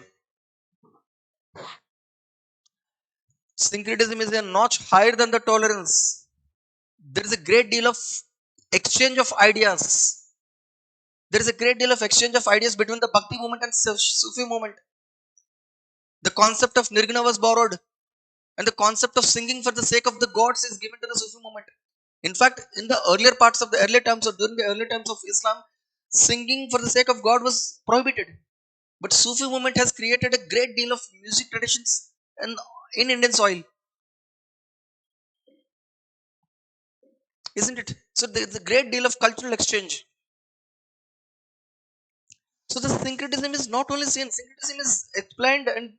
Syncretism is a notch higher than the tolerance. There is a great deal of exchange of ideas. There is a great deal of exchange of ideas between the Bhakti movement and Sufi movement. The concept of Nirguna was borrowed, and the concept of singing for the sake of the gods is given to the Sufi movement. In fact, in the earlier parts of the earlier times or during the earlier times of Islam, singing for the sake of God was prohibited. But Sufi movement has created a great deal of music traditions and in Indian soil, isn't it? So there is a great deal of cultural exchange. So the syncretism is not only seen, syncretism is explained and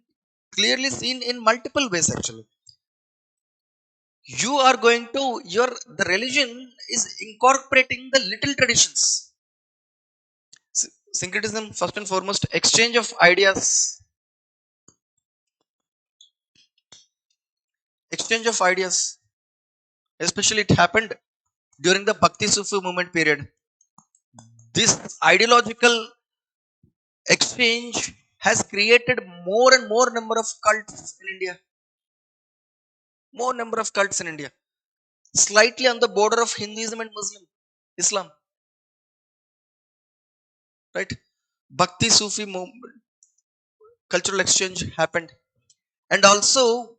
clearly seen in multiple ways actually. You are going to your the religion is incorporating the little traditions. Syncretism, first and foremost, exchange of ideas, exchange of ideas, especially it happened during the Bhakti Sufi movement period. This ideological exchange has created more and more number of cults in India, more number of cults in India, slightly on the border of Hinduism and Muslim Islam, right? Bhakti Sufi cultural exchange happened, and also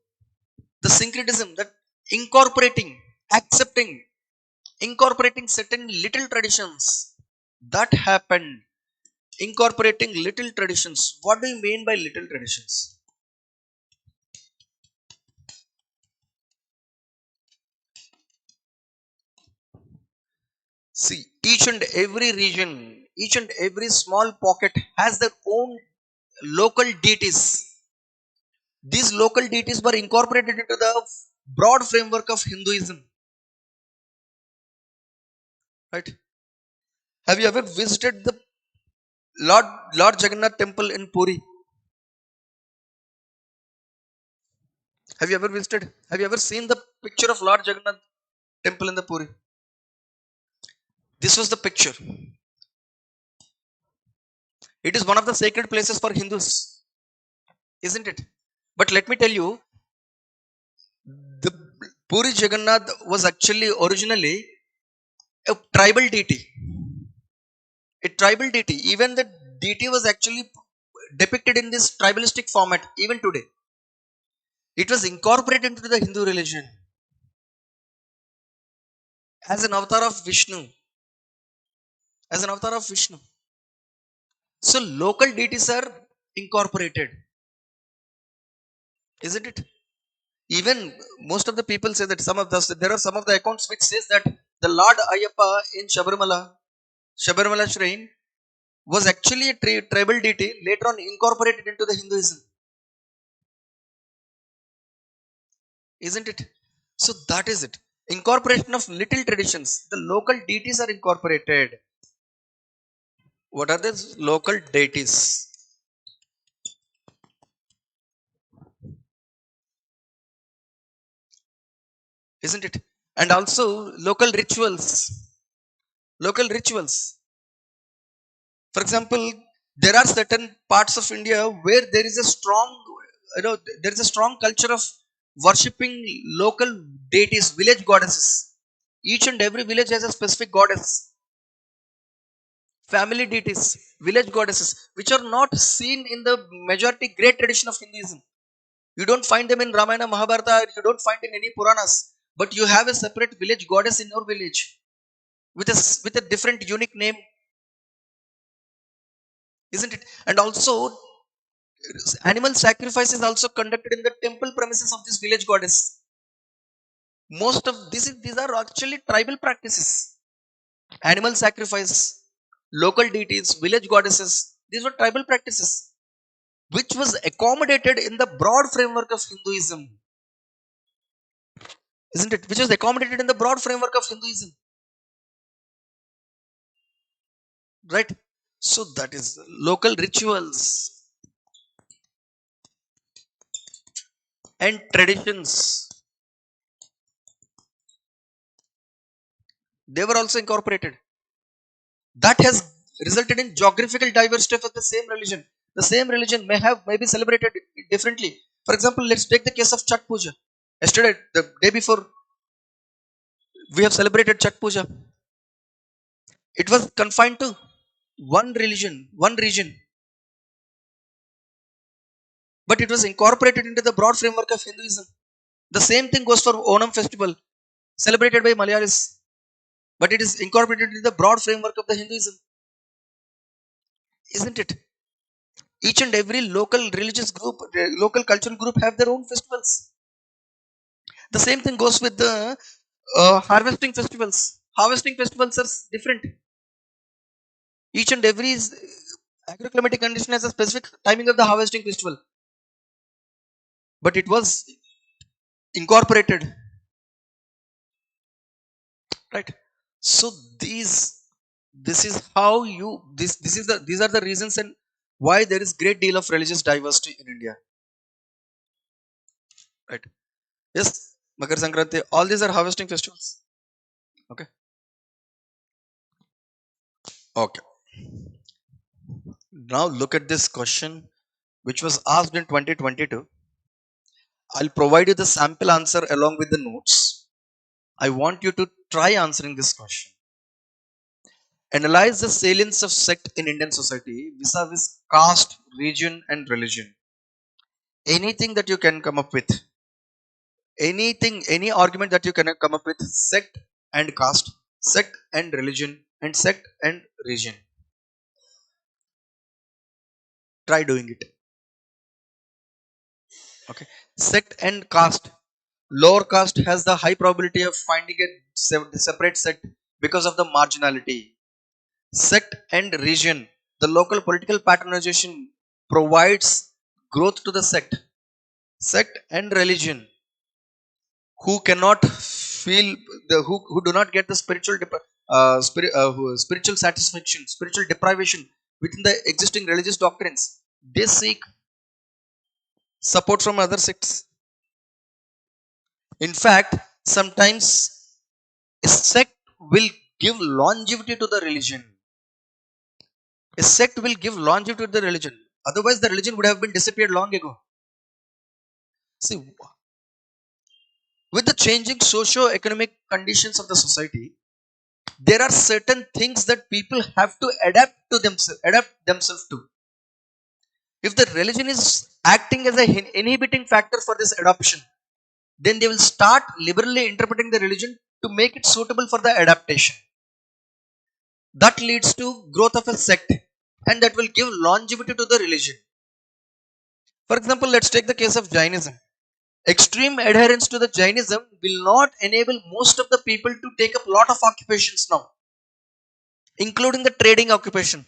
the syncretism, that incorporating, accepting, incorporating certain little traditions, that happened. Incorporating little traditions, what do you mean by little traditions? See, each and every region, each and every small pocket has their own local deities. These local deities were incorporated into the broad framework of Hinduism, right? Have you ever visited the Lord Lord Jagannath temple in Puri? Have you ever visited? Have you ever seen the picture of Lord Jagannath temple in the Puri? This was the picture. It is one of the sacred places for Hindus, isn't it? But let me tell you, the Puri Jagannath was actually originally a tribal deity. A tribal deity. Even the deity was actually depicted in this tribalistic format, even today. It was incorporated into the Hindu religion as an avatar of Vishnu. As an avatar of Vishnu. So local deities are incorporated, isn't it? Even most of the people say that there are some of the accounts which says that the Lord Ayappa in Shabarimala shrine was actually a tribal deity later on incorporated into the Hinduism, isn't it? So that is it. Incorporation of little traditions. The local deities are incorporated. What are these local deities? Isn't it? And also local rituals. Local rituals. For example, there are certain parts of India where there is a strong, there is a strong culture of worshipping local deities, village goddesses. Each and every village has a specific goddess, family deities, village goddesses, which are not seen in the majority great tradition of Hinduism. You don't find them in Ramayana, Mahabharata, you don't find in any Puranas, but you have a separate village goddess in your village with a different unique name, isn't it? And also Animal sacrifice is also conducted in the temple premises of this village goddess. Most of these are actually tribal practices. Animal sacrifice, local deities, village goddesses. These were tribal practices, which was accommodated in the broad framework of Hinduism, isn't it? Which was accommodated in the broad framework of Hinduism, right? So that is local rituals and traditions. They were also incorporated. That has resulted in geographical diversity of the same religion. The same religion may be celebrated differently. For example, let's take the case of Chhat Puja. Yesterday, the day before, we have celebrated Chhat Puja. It was confined to one religion, one region, but it was incorporated into the broad framework of Hinduism. The same thing goes for Onam festival, celebrated by Malayalis, but it is incorporated into the broad framework of the Hinduism, isn't it? Each and every local religious group, local cultural group have their own festivals. The same thing goes with the harvesting festivals. Harvesting festivals are different. Each and every agroclimatic condition has a specific timing of the harvesting festival, but it was incorporated, right? So these, this is how you this is the these are the reasons and why there is great deal of religious diversity in India, right? Yes, Makar Sankranti, all these are harvesting festivals. Okay. Okay. Now look at this question which was asked in 2022. I'll provide you the sample answer along with the notes. I want you to try answering this question. Analyze the salience of sect in Indian society vis-a-vis caste, region, and religion. Anything that you can come up with, anything, any argument that you can come up with, sect and caste, sect and religion, and sect and region. Try doing it. Okay. Sect and caste. Lower caste has the high probability of finding a separate sect because of the marginality. Sect and region. The local political patronization provides growth to the sect. Sect and religion. Who cannot feel who do not get the spiritual satisfaction, spiritual deprivation within the existing religious doctrines. They seek support from other sects. In fact, sometimes a sect will give longevity to the religion. A sect will give longevity to the religion. Otherwise, the religion would have been disappeared long ago. See, with the changing socio-economic conditions of the society, there are certain things that people have to adapt themselves to. If the religion is acting as a inhibiting factor for this adoption, then they will start liberally interpreting the religion to make it suitable for the adaptation. That leads to growth of a sect, and that will give longevity to the religion. For example, let's take the case of Jainism. Extreme adherence to the Jainism will not enable most of the people to take up a lot of occupations now, including the trading occupation,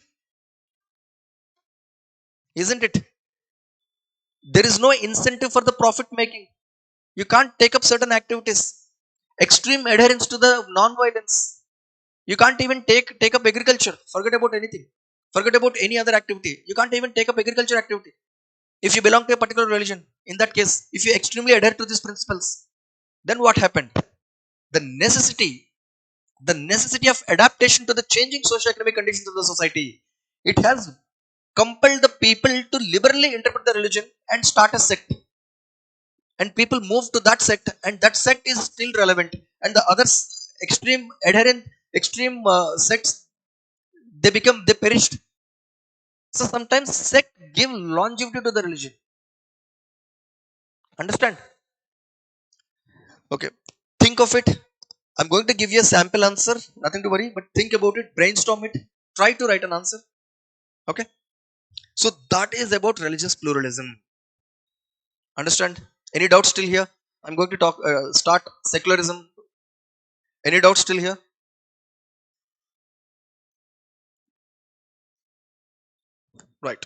isn't it? There is no incentive for the profit making. You can't take up certain activities. Extreme adherence to the non-violence. You can't even take up agriculture. Forget about anything. Forget about any other activity. You can't even take up agriculture activity if you belong to a particular religion. In that case, if you extremely adhere to these principles, then what happened? The necessity, the necessity of adaptation to the changing socio-economic conditions of the society, it has compelled the people to liberally interpret the religion and start a sect, and people move to that sect, and that sect is still relevant, and the others extreme adherent, extreme sects, they perished. So sometimes sect give longevity to the religion. Understand? Okay. Think of it. I'm going to give you a sample answer. Nothing to worry, but think about it, brainstorm it, try to write an answer. Okay. So that is about religious pluralism. Understand? Any doubts still here? I'm going to start secularism. Any doubts still here? Right.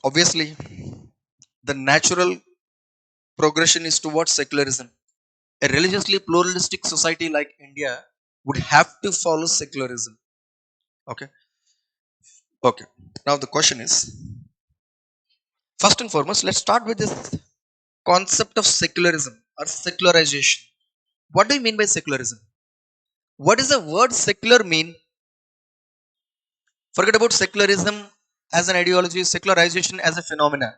Obviously, the natural progression is towards secularism. A religiously pluralistic society like India would have to follow secularism. Okay. Okay. Now the question is, first and foremost, let's start with this concept of secularism or secularization. What do you mean by secularism? What does the word secular mean? Forget about secularism as an ideology, secularization as a phenomena.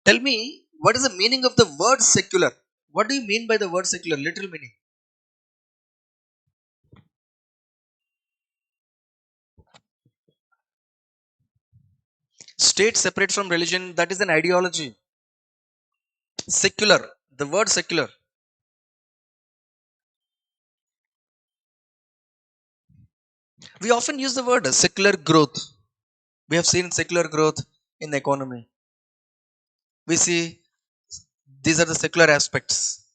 Tell me, what is the meaning of the word secular? What do you mean by the word secular? Literal meaning. State separate from religion, that is an ideology. Secular, the word secular. We often use the word secular growth. We have seen secular growth in the economy. We see these are the secular aspects.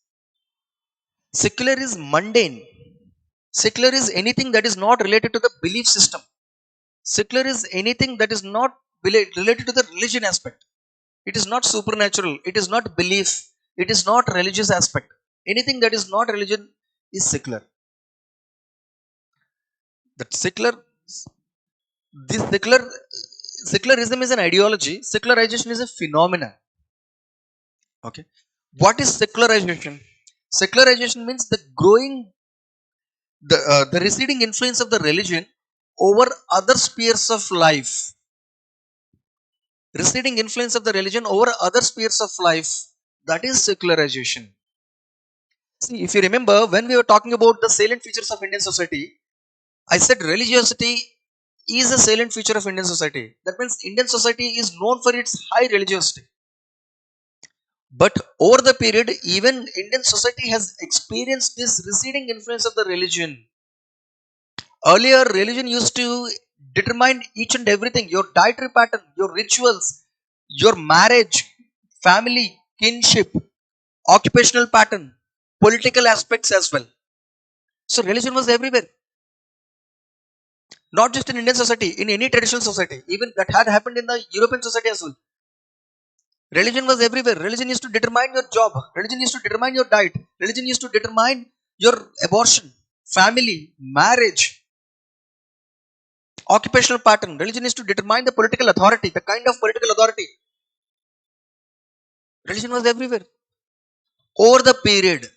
Secular is mundane. Secular is anything that is not related to the belief system. Secular is anything that is not related to the religion aspect. It is not supernatural. It is not belief. It is not religious aspect. Anything that is not religion is secular. That secular, this secularism is an ideology. Secularization is a phenomenon. Okay. What is secularization? Secularization means the receding influence of the religion over other spheres of life. Receding influence of the religion over other spheres of life. That is secularization. See, if you remember, when we were talking about the salient features of Indian society, I said religiosity is a salient feature of Indian society. That means Indian society is known for its high religiosity. But over the period, even Indian society has experienced this receding influence of the religion. Earlier, religion used to determine each and everything, your dietary pattern, your rituals, your marriage, family, kinship, occupational pattern, political aspects as well. So, religion was everywhere, not just in Indian society, in any traditional society, even that had happened in the European society as well. Religion was everywhere. Religion used to determine your job, religion used to determine your diet, religion used to determine your abortion, family, marriage, occupational pattern. Religion is to determine the political authority, the kind of political authority. Religion was everywhere. Over the period,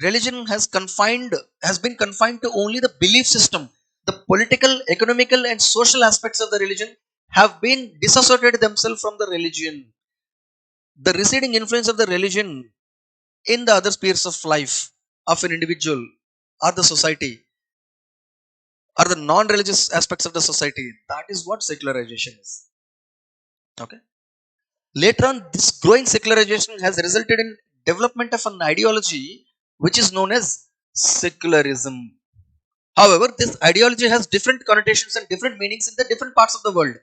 religion has been confined to only the belief system. The political, economical, and social aspects of the religion have been disassociated themselves from the religion. The receding influence of the religion in the other spheres of life of an individual or the society or the non-religious aspects of the society. That is what secularization is. Okay. Later on, this growing secularization has resulted in development of an ideology which is known as secularism. However, this ideology has different connotations and different meanings in the different parts of the world,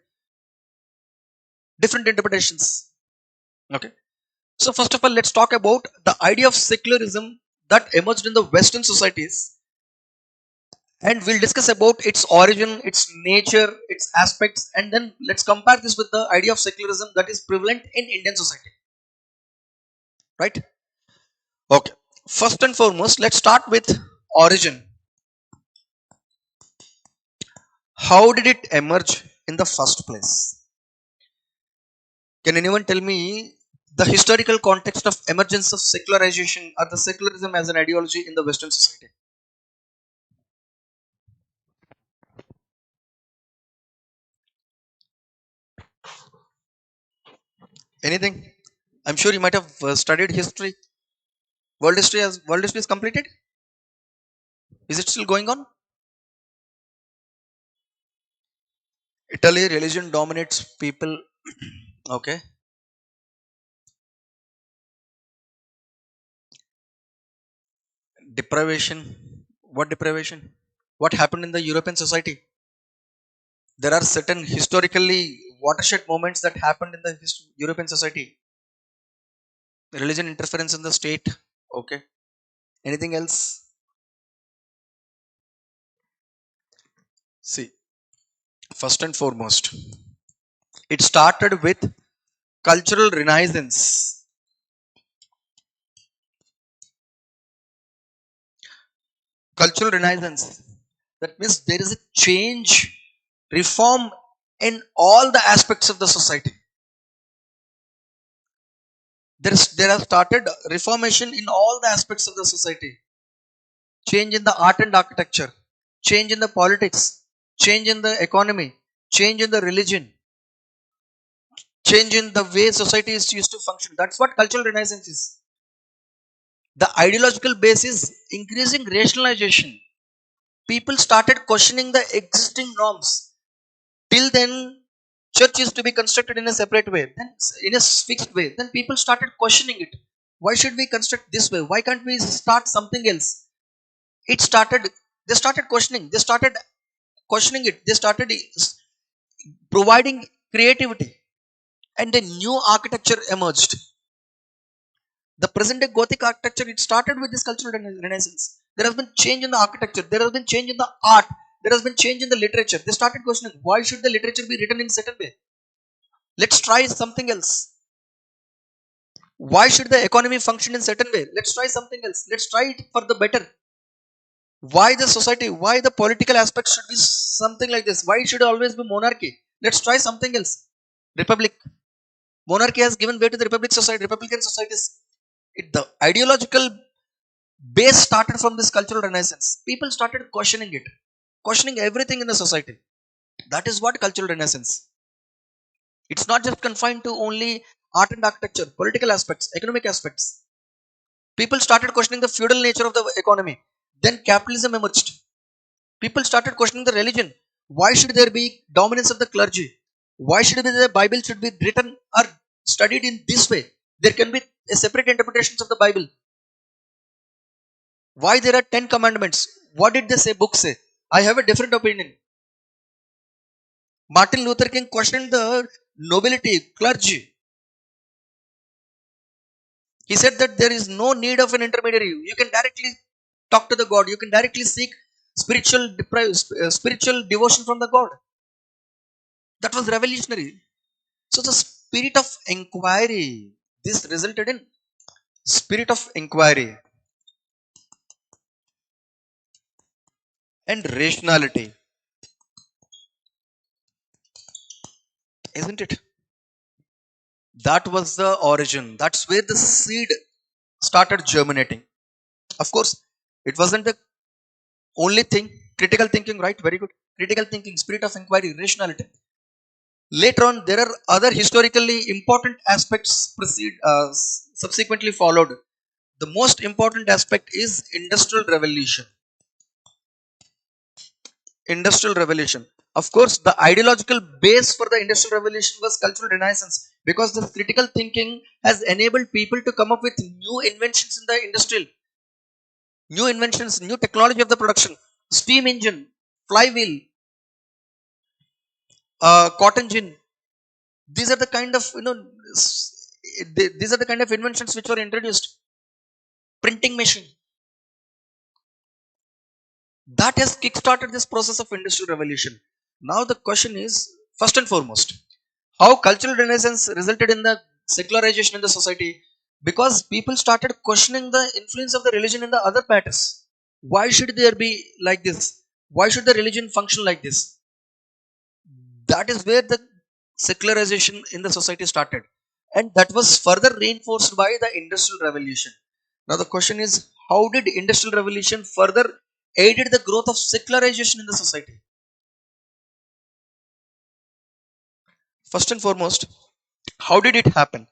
different interpretations. Okay. So, first of all, let's talk about the idea of secularism that emerged in the Western societies, and we'll discuss about its origin, its nature, its aspects, and then let's compare this with the idea of secularism that is prevalent in Indian society. Right? Okay. First and foremost, let's start with origin. How did it emerge in the first place? Can anyone tell me the historical context of emergence of secularization or the secularism as an ideology in the Western society? Anything? I'm sure you might have studied history. World history is completed. Is it still going on? Italy, religion dominates people. Okay. Deprivation. What deprivation? What happened in the European society? There are certain historically watershed moments that happened in the European society. Religion interference in the state. Okay. Anything else? See, first and foremost, it started with cultural renaissance. Cultural renaissance. That means there is a change, reform in all the aspects of the society. There has started reformation in all the aspects of the society. Change in the art and architecture, change in the politics, change in the economy, change in the religion, change in the way society is used to function. That's what cultural renaissance is. The ideological base is increasing rationalization. People started questioning the existing norms. Till then, church used to be constructed in a separate way, then in a fixed way. Then people started questioning it. Why should we construct this way? Why can't we start something else? It started. They started questioning. They started questioning it. They started providing creativity, and a new architecture emerged. The present day Gothic architecture, it started with this cultural renaissance. There has been change in the architecture. There has been change in the art. There has been change in the literature. They started questioning, why should the literature be written in certain way? Let's try something else. Why should the economy function in certain way? Let's try something else. Let's try it for the better. Why the society? Why the political aspects should be something like this? Why should always be monarchy? Let's try something else. Republic. Monarchy has given way to the republic society, republican societies. The ideological base started from this cultural renaissance. People started questioning it, questioning everything in the society. That is what cultural renaissance. It's not just confined to only art and architecture, political aspects, economic aspects. People started questioning the feudal nature of the economy. Then capitalism emerged. People started questioning the religion. Why should there be dominance of the clergy? Why should the Bible should be written or studied in this way? There can be a separate interpretations of the Bible. Why there are 10 commandments? What did they say? Book say? I have a different opinion. Martin Luther King questioned the nobility, clergy. He said that there is no need of an intermediary. You can directly talk to the God. You can directly seek spiritual devotion from the God. That was revolutionary. So the spirit of inquiry, this resulted in spirit of inquiry and rationality, isn't it? That was the origin. That's where the seed started germinating. Of course, it wasn't the only thing. Critical thinking, right? Very good. Critical thinking, spirit of inquiry, rationality. Later on, there are other historically important aspects subsequently followed. The most important aspect is industrial revolution. Industrial revolution. Of course, the ideological base for the industrial revolution was cultural renaissance, because the critical thinking has enabled people to come up with new inventions in the industrial, new inventions, new technology of the production, steam engine, flywheel, cotton gin. These are the kind of these are the kind of inventions which were introduced. Printing machine, that has kickstarted this process of industrial revolution. Now the question is, first and foremost, how cultural renaissance resulted in the secularization in the society, because people started questioning the influence of the religion in the other matters. Why should there be like this? Why should the religion function like this? That is where the secularization in the society started, and that was further reinforced by the industrial revolution. Now the question is, how did industrial revolution further aided the growth of secularization in the society? First and foremost, how did it happen?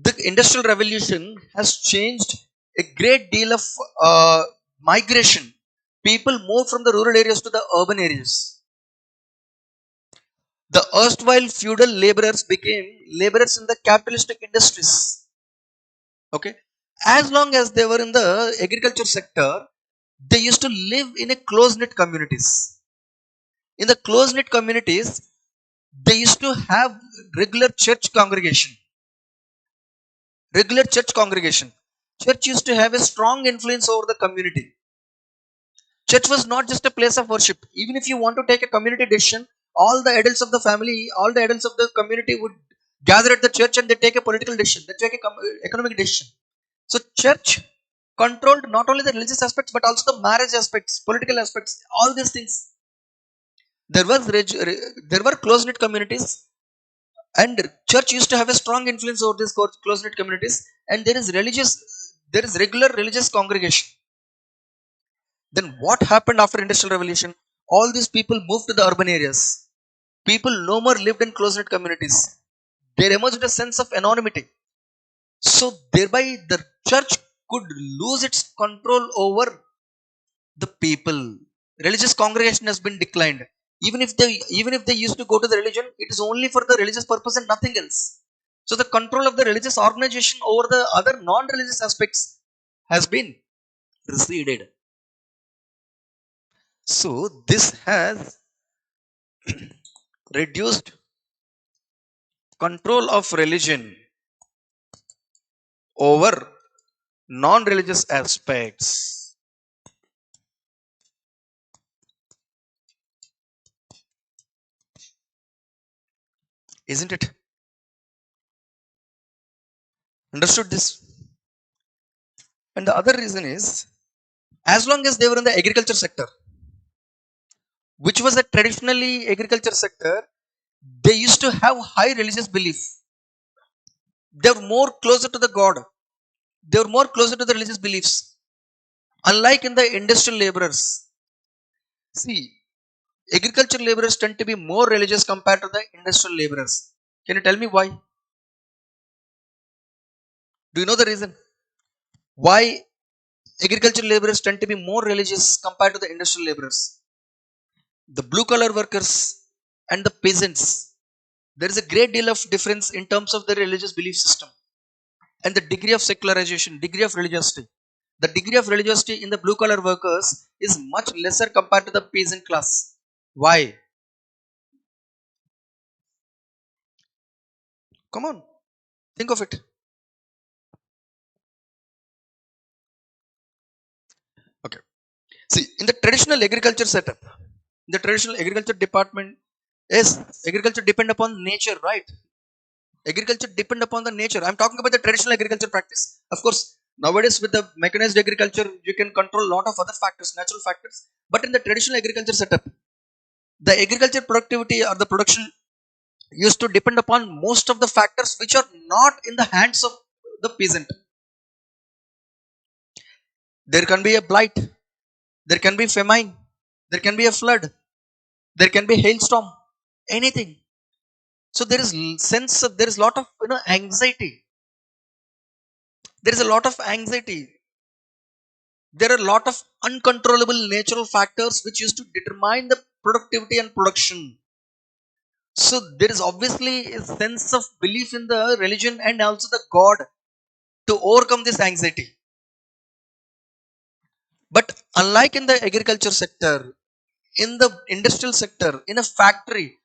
The industrial revolution has changed a great deal of migration. People moved from the rural areas to the urban areas. The erstwhile feudal laborers became laborers in the capitalistic industries. Okay, as long as they were in the agriculture sector, they used to live in a close-knit communities. In the close-knit communities, they used to have regular church congregation. Regular church congregation. Church used to have a strong influence over the community. Church was not just a place of worship. Even if you want to take a community decision, all the adults of the family, all the adults of the community would gather at the church and they take a political decision. They take a economic decision. So church controlled not only the religious aspects but also the marriage aspects, political aspects, all these things. There were close knit communities, and church used to have a strong influence over these close knit communities. And there is regular religious congregation. Then what happened after industrial revolution? All these people moved to the urban areas. People no more lived in close knit communities. There emerged a sense of anonymity. So thereby the church could lose its control over the people. Religious congregation has been declined. Even if they used to go to the religion, it is only for the religious purpose and nothing else. So the control of the religious organization over the other non-religious aspects has been receded. So this has reduced control of religion over non-religious aspects, isn't it? Understood this? And the other reason is, as long as they were in the agriculture sector, which was a traditionally agriculture sector, they used to have high religious belief. They were more closer to the God. They were more closer to the religious beliefs. Unlike in the industrial laborers, see, agriculture laborers tend to be more religious compared to the industrial laborers. Can you tell me why? Do you know the reason? Why agriculture laborers tend to be more religious compared to the industrial laborers? The blue collar workers and the peasants, there is a great deal of difference in terms of their religious belief system and the degree of secularization, degree of religiosity. The degree of religiosity in the blue collar workers is much lesser compared to the peasant class. Why? Come on, think of it. Okay. See, in the traditional agriculture setup, the traditional agriculture department is agriculture depend upon nature, right? Agriculture depend upon the nature. I'm talking about the traditional agriculture practice. Of course, nowadays with the mechanized agriculture, you can control a lot of other factors, natural factors. But in the traditional agriculture setup, the agriculture productivity or the production used to depend upon most of the factors which are not in the hands of the peasant. There can be a blight, there can be famine, there can be a flood, there can be hailstorm, anything. So there is sense of, there is lot of anxiety. There is a lot of anxiety. There are a lot of uncontrollable natural factors which used to determine the productivity and production. So there is obviously a sense of belief in the religion and also the God to overcome this anxiety. But unlike in the agriculture sector, in the industrial sector, in a factory,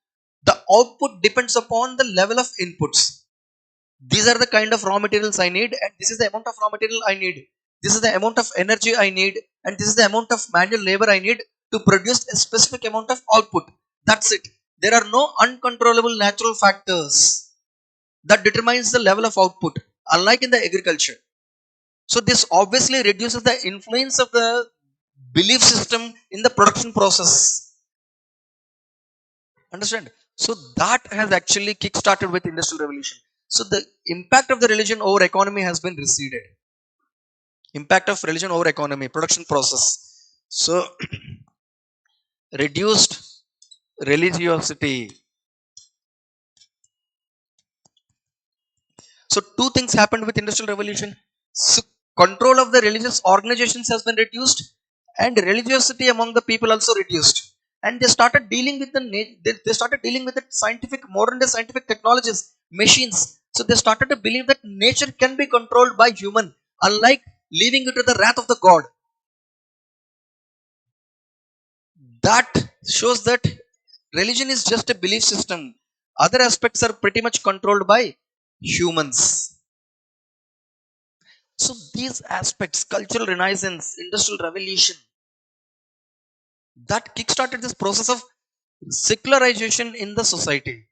the output depends upon the level of inputs. These are the kind of raw materials I need, and this is the amount of raw material I need. This is the amount of energy I need, and this is the amount of manual labor I need to produce a specific amount of output. That's it. There are no uncontrollable natural factors that determines the level of output, unlike in the agriculture. So this obviously reduces the influence of the belief system in the production process. Understand? So that has actually kick-started with industrial revolution. So the impact of the religion over economy has been receded. Impact of religion over economy, production process. So reduced religiosity. So two things happened with industrial revolution. So control of the religious organizations has been reduced, and religiosity among the people also reduced. And they started dealing with they started dealing with the scientific, modern day scientific technologies, machines. So they started to believe that nature can be controlled by human, unlike leaving it to the wrath of the God. That shows that religion is just a belief system. Other aspects are pretty much controlled by humans. So these aspects, cultural renaissance, industrial revolution, that kickstarted this process of secularization in the society,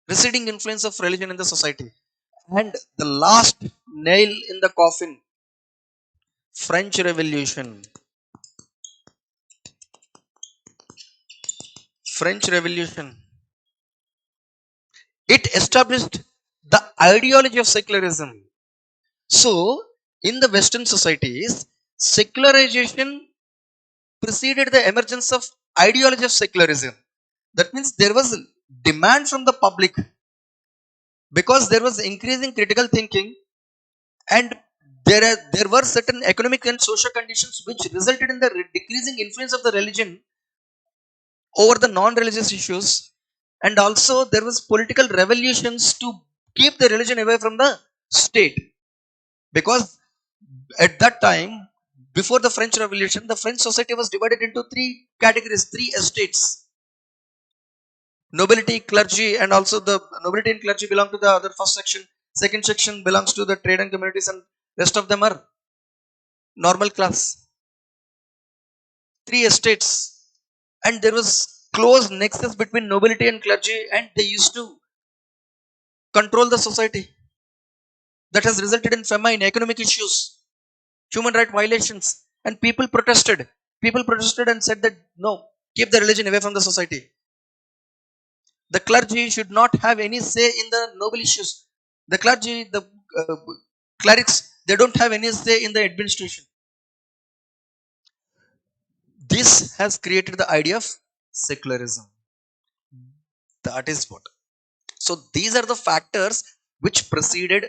receding influence of religion in the society. And the last nail in the coffin, French Revolution. French Revolution. It established the ideology of secularism. So, in the Western societies, secularization preceded the emergence of ideology of secularism. That means there was demand from the public because there was increasing critical thinking, and there were certain economic and social conditions which resulted in the decreasing influence of the religion over the non-religious issues, and also there was political revolutions to keep the religion away from the state, because at that time, before the French Revolution, the French society was divided into three categories, three estates: nobility, clergy, and also the nobility and clergy belong to the other first section. Second section belongs to the trade and communities, and rest of them are normal class. Three estates, and there was close nexus between nobility and clergy, and they used to control the society. That has resulted in famine, economic issues, human right violations, and people protested and said that no, keep the religion away from the society. The clergy should not have any say in the noble issues. The clergy, the uh, clerics, they don't have any say in the administration. This has created the idea of secularism. That is what. So these are the factors which preceded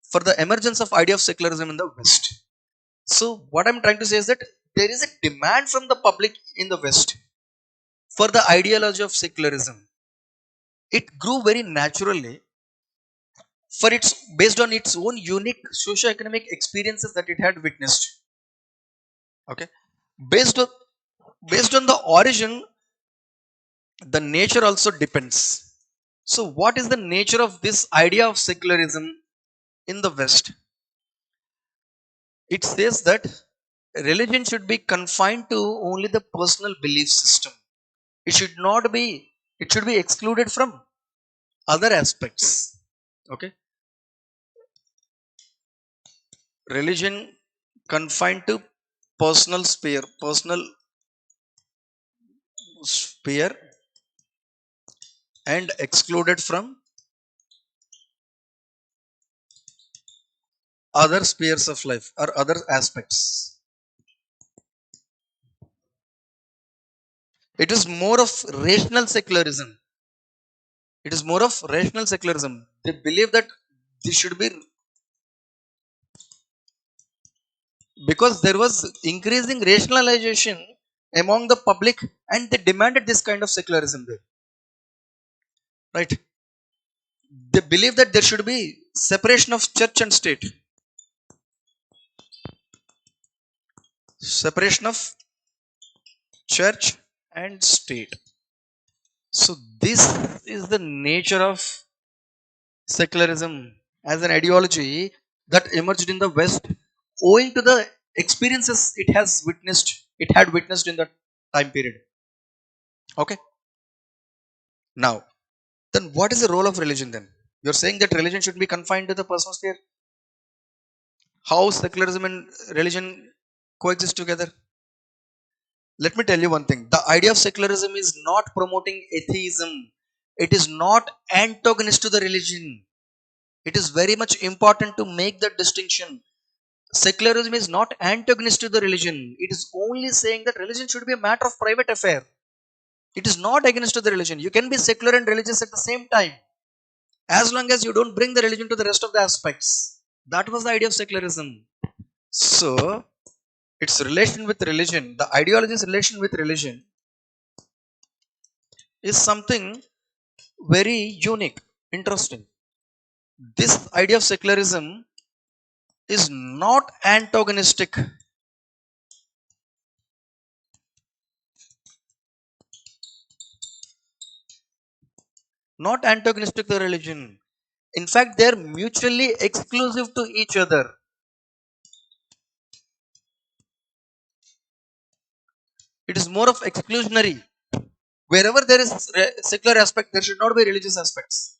for the emergence of idea of secularism in the West. So what I'm trying to say is that there is a demand from the public in the West for the ideology of secularism. It grew very naturally for its based on its own unique socio-economic experiences that it had witnessed. Okay, based on based on the origin, the nature also depends. So, what is the nature of this idea of secularism in the West? It says that religion should be confined to only the personal belief system. It should not be. It should be excluded from other aspects. Okay, religion confined to personal sphere, and excluded from other spheres of life or other aspects. It is more of rational secularism. It is more of rational secularism. They believe that this should be because there was increasing rationalization among the public, and they demanded this kind of secularism there. Right? They believe that there should be separation of church and state. Separation of church and state. So this is the nature of secularism as an ideology that emerged in the West owing to the experiences it had witnessed in that time period. Okay. Now, then what is the role of religion then? You're saying that religion should be confined to the personal sphere. How secularism and religion coexist together? Let me tell you one thing. The idea of secularism is not promoting atheism. It is not antagonist to the religion. It is very much important to make that distinction. Secularism is not antagonist to the religion. It is only saying that religion should be a matter of private affair. It is not against the religion. You can be secular and religious at the same time, as long as you don't bring the religion to the rest of the aspects. That was the idea of secularism. So, its relation with religion, the ideology's relation with religion, is something very unique, interesting. This idea of secularism is not antagonistic not antagonistic to religion. In fact, they are mutually exclusive to each other. It is more of exclusionary. Wherever there is secular aspect, there should not be religious aspects.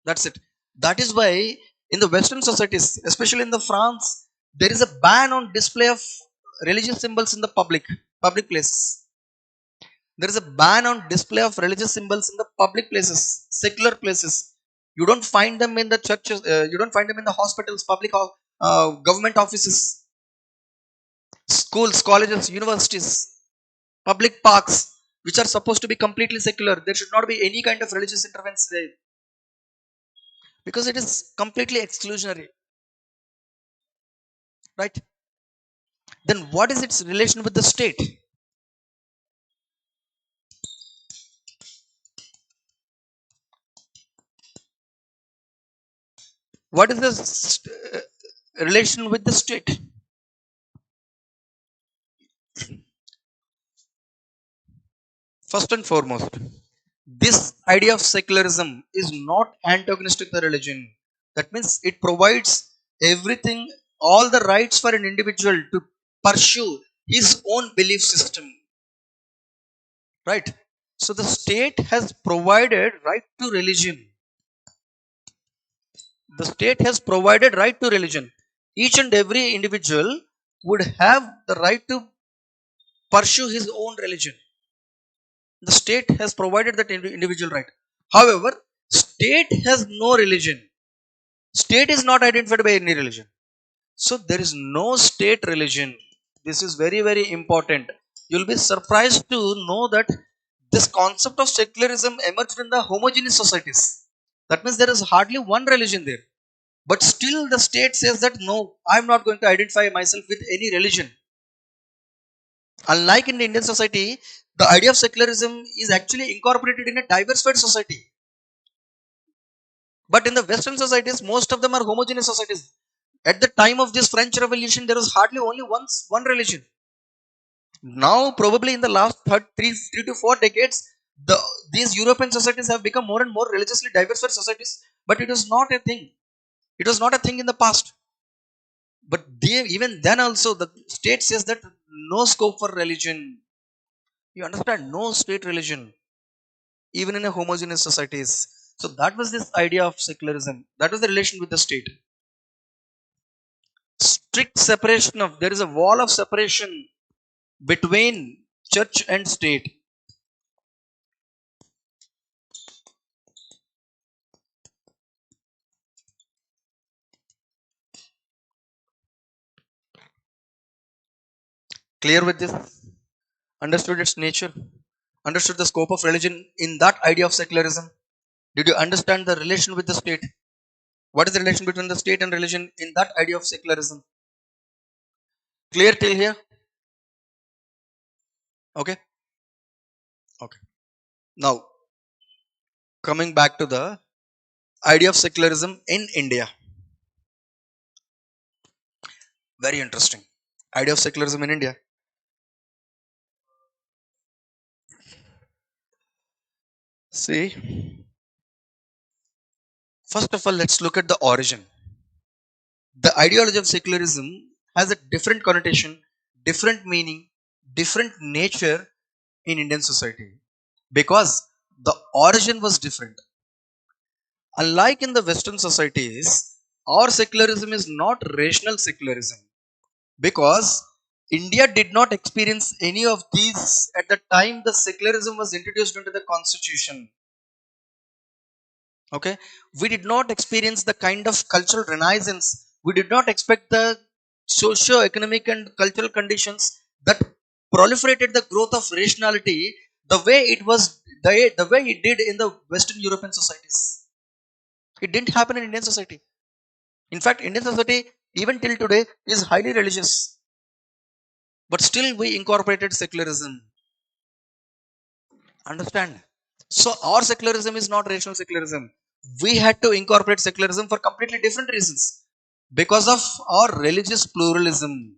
That's it. That is why in the Western societies, especially in the France, there is a ban on display of religious symbols in the public places. There is a ban on display of religious symbols in the public places, secular places. You don't find them in the churches. You don't find them in the hospitals, government offices, schools, colleges, universities, public parks, which are supposed to be completely secular. There should not be any kind of religious interference there because it is completely exclusionary, right? Then what is its relation with the state? What is the relation with the state? First and foremost, this idea of secularism is not antagonistic to religion. That means it provides everything, all the rights for an individual to pursue his own belief system. Right? So the state has provided right to religion. The state has provided right to religion. Each and every individual would have the right to pursue his own religion. The state has provided that individual right. However, state has no religion. State is not identified by any religion. So there is no state religion. This is very, very important. You'll be surprised to know that this concept of secularism emerged in the homogeneous societies. That means there is hardly one religion there. But still the state says that no, I'm not going to identify myself with any religion. Unlike in the Indian society, the idea of secularism is actually incorporated in a diversified society. But in the Western societies, most of them are homogeneous societies. At the time of this French Revolution, there was hardly only one religion. Now, probably in the last three to 4 decades, these European societies have become more and more religiously diversified societies. But it was not a thing. It was not a thing in the past. But even then also, the state says that no scope for religion. You understand? No state religion, even in a homogeneous societies. So that was this idea of secularism. That was the relation with the state. Strict separation of, there is a wall of separation between church and state. Clear with this? Understood its nature? Understood the scope of religion in that idea of secularism? Did you understand the relation with the state? What is the relation between the state and religion in that idea of secularism? Clear till here? Okay. Okay. Now, coming back to the idea of secularism in India. Very interesting. Idea of secularism in India. See, first of all, let's look at the origin. The ideology of secularism has a different connotation, different meaning, different nature in Indian society because the origin was different. Unlike in the Western societies, our secularism is not rational secularism because India did not experience any of these at the time the secularism was introduced into the constitution. Okay, we did not experience the kind of cultural renaissance. We did not expect the socio-economic and cultural conditions that proliferated the growth of rationality the way the way it did in the Western European societies. It didn't happen in Indian society. In fact, Indian society even till today is highly religious, but still we incorporated secularism. Understand? So our secularism is not rational secularism. We had to incorporate secularism for completely different reasons because of our religious pluralism.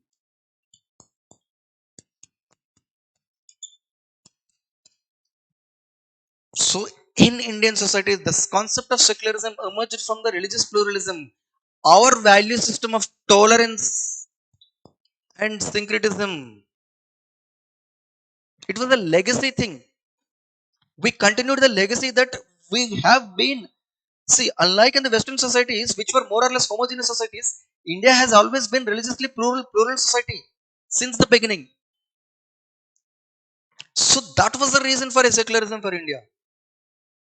So In Indian society, this concept of secularism emerged from the religious pluralism. Our value system of tolerance and syncretism, it was a legacy thing. We continued the legacy that we have been. See, unlike in the Western societies, which were more or less homogeneous societies, India has always been religiously plural society since the beginning. So that was the reason for a secularism for India.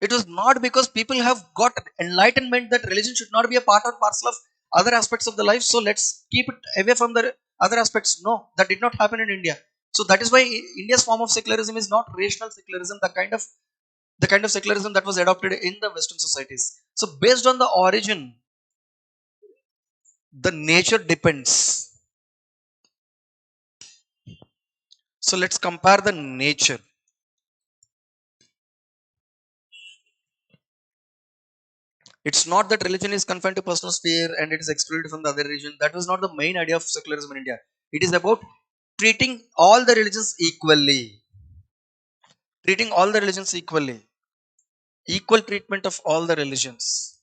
It was not because people have got enlightenment that religion should not be a part or parcel of other aspects of the life. So let's keep it away from the other aspects. No, that did not happen in India. So that is why India's form of secularism is not rational secularism, the kind of secularism that was adopted in the Western societies. So based on the origin, the nature depends. So let's compare the nature. It's not that religion is confined to personal sphere and it is excluded from the other religion. That was not the main idea of secularism in India. It is about treating all the religions equally. Treating all the religions equally. Equal treatment of all the religions.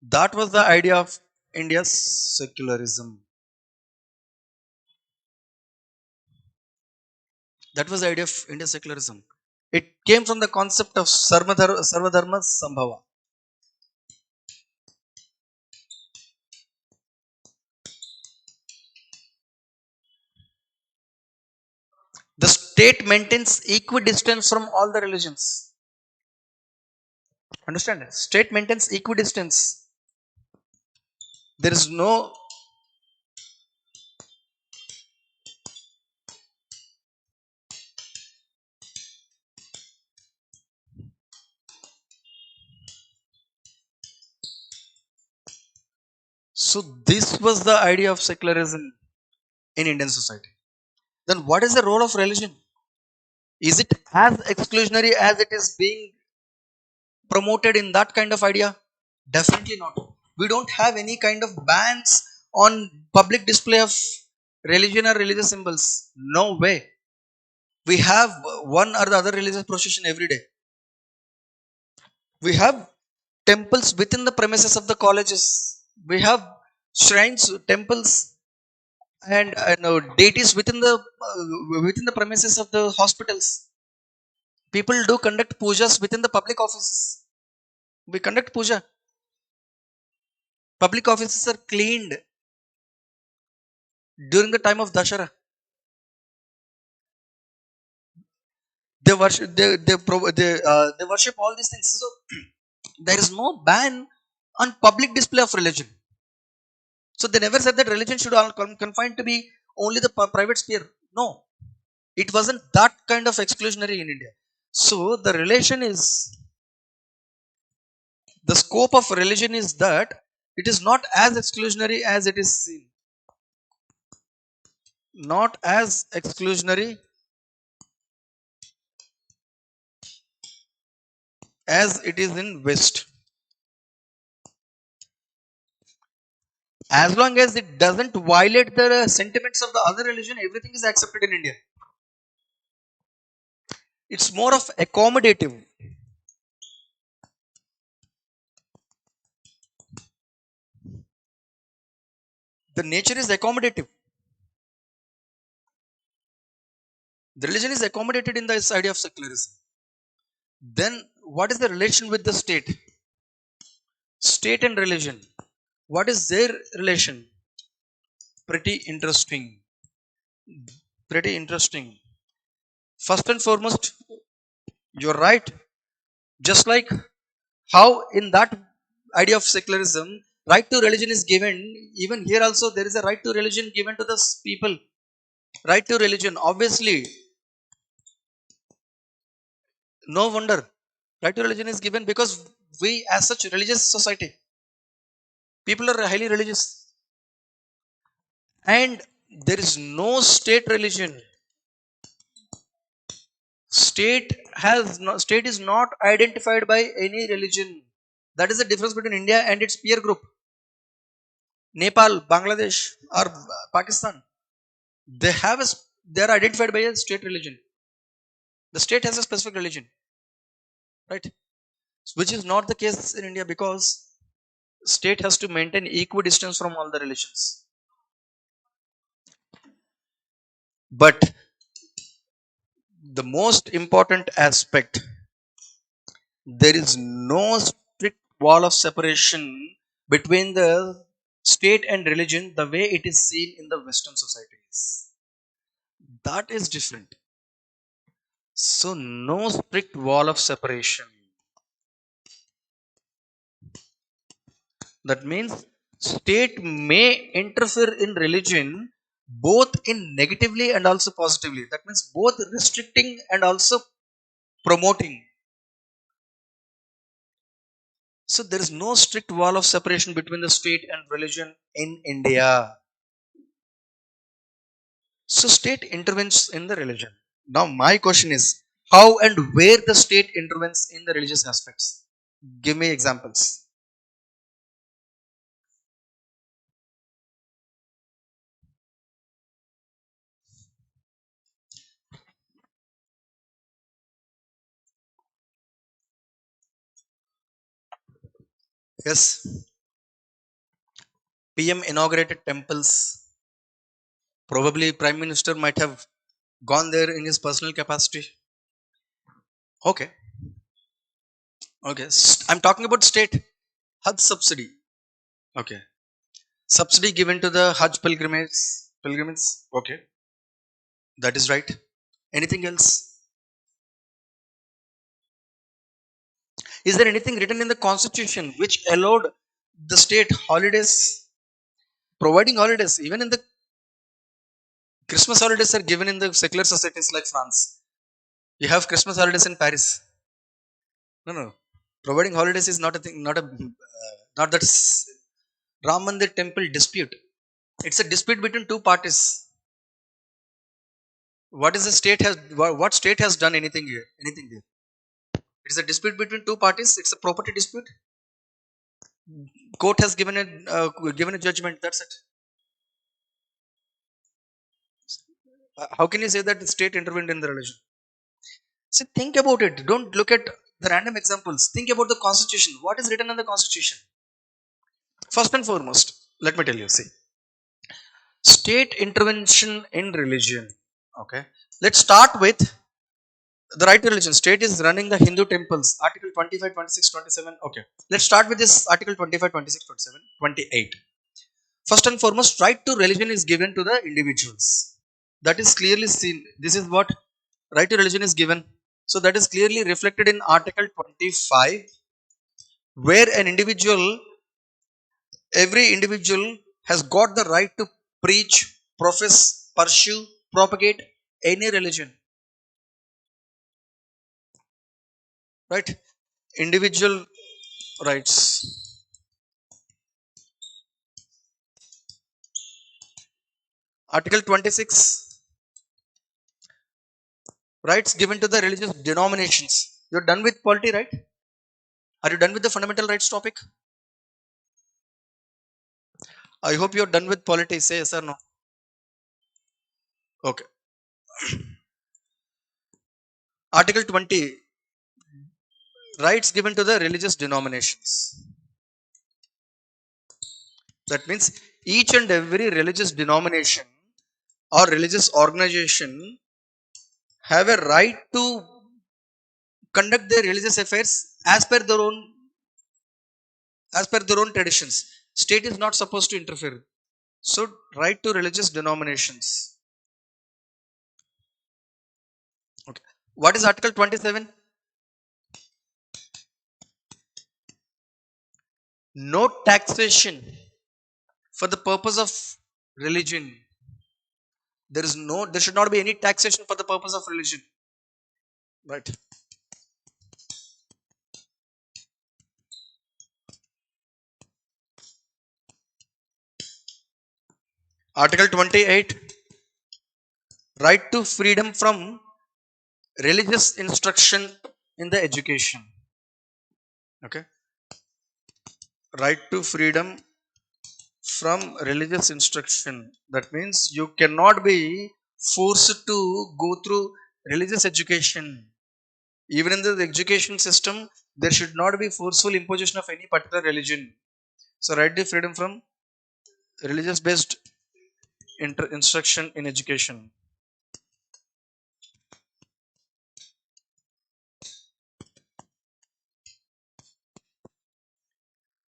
That was the idea of India's secularism. That was the idea of India's secularism. It came from the concept of Sarvadharma Sambhava. The state maintains equidistance from all the religions. Understand? State maintains equidistance. There is no. So this was the idea of secularism in Indian society. Then what is the role of religion? Is it as exclusionary as it is being promoted in that kind of idea? Definitely not. We don't have any kind of bans on public display of religion or religious symbols. No way. We have one or the other religious procession every day. We have temples within the premises of the colleges. We have shrines, temples, and no, deities within the premises of the hospitals. People do conduct pujas within the public offices. We conduct puja. Public offices are cleaned during the time of Dashara. They worship all these things. So there is no ban on public display of religion. So they never said that religion should all confined to be only the private sphere. No, it wasn't that kind of exclusionary in India. So the scope of religion is that it is not as exclusionary as it is seen. Not as exclusionary as it is in West. As long as it doesn't violate the sentiments of the other religion, everything is accepted in India. It's more of accommodative. The nature is accommodative. The religion is accommodated in this idea of secularism. Then what is the relation with the state? State and religion. What is their relation? Pretty interesting. Pretty interesting. First and foremost, you're right. Just like how in that idea of secularism, right to religion is given, even here also there is a right to religion given to the people. Right to religion, obviously, no wonder. Right to religion is given because we, as such, religious society, people are highly religious, and there is no state religion. State is not identified by any religion. That is the difference between India and its peer group, Nepal, Bangladesh, or Pakistan. They have a, they are identified by a state religion. The state has a specific religion, right? Which is not the case in India, because state has to maintain equidistance from all the religions. But the most important aspect, there is no strict wall of separation between the state and religion the way it is seen in the Western societies. That is different. So, no strict wall of separation. That means state may interfere in religion both in negatively and also positively. That means both restricting and also promoting. So there is no strict wall of separation between the state and religion in India. So state intervenes in the religion. Now my question is, how and where the state intervenes in the religious aspects? Give me examples. Yes, PM inaugurated temples. Probably Prime Minister might have gone there in his personal capacity. Okay, okay. I'm talking about state. Hajj subsidy. Okay. Subsidy given to the Hajj pilgrimages. Pilgrims. Okay. That is right. Anything else? Is there anything written in the constitution which allowed the state holidays, providing holidays? Even in the Christmas holidays are given in the secular societies like France. You have Christmas holidays in Paris. No, no. Providing holidays is not a thing, not that Ram Mandir temple dispute. It's a dispute between two parties. What is the state has, what state has done anything here? Anything there? It's a dispute between two parties. It's a property dispute. Court has given a judgment. That's it. How can you say that the state intervened in the religion? See, think about it. Don't look at the random examples. Think about the constitution. What is written in the constitution? First and foremost, let me tell you. See, state intervention in religion. Okay. Let's start with the right to religion. State is running the Hindu temples. Article 25, 26, 27. Okay. Let's start with this article 25, 26, 27, 28. First and foremost, right to religion is given to the individuals. That is clearly seen. This is what right to religion is given. So that is clearly reflected in Article 25, where an individual, every individual has got the right to preach, profess, pursue, propagate any religion. Right? Individual rights. Article 26, rights given to the religious denominations. You're done with polity, right? Are you done with the fundamental rights topic? I hope you're done with polity. Say yes or no. Okay. Article 20, rights given to the religious denominations. That means each and every religious denomination or religious organization have a right to conduct their religious affairs as per their own traditions. State is not supposed to interfere. So right to religious denominations. Okay. What is Article 27? No taxation for the purpose of religion. There should not be any taxation for the purpose of religion. Right. Article 28, right to freedom from religious instruction in the education. Okay. Right to freedom from religious instruction. That means you cannot be forced to go through religious education. Even in the education system, there should not be forceful imposition of any particular religion. So write the freedom from religious based instruction in education.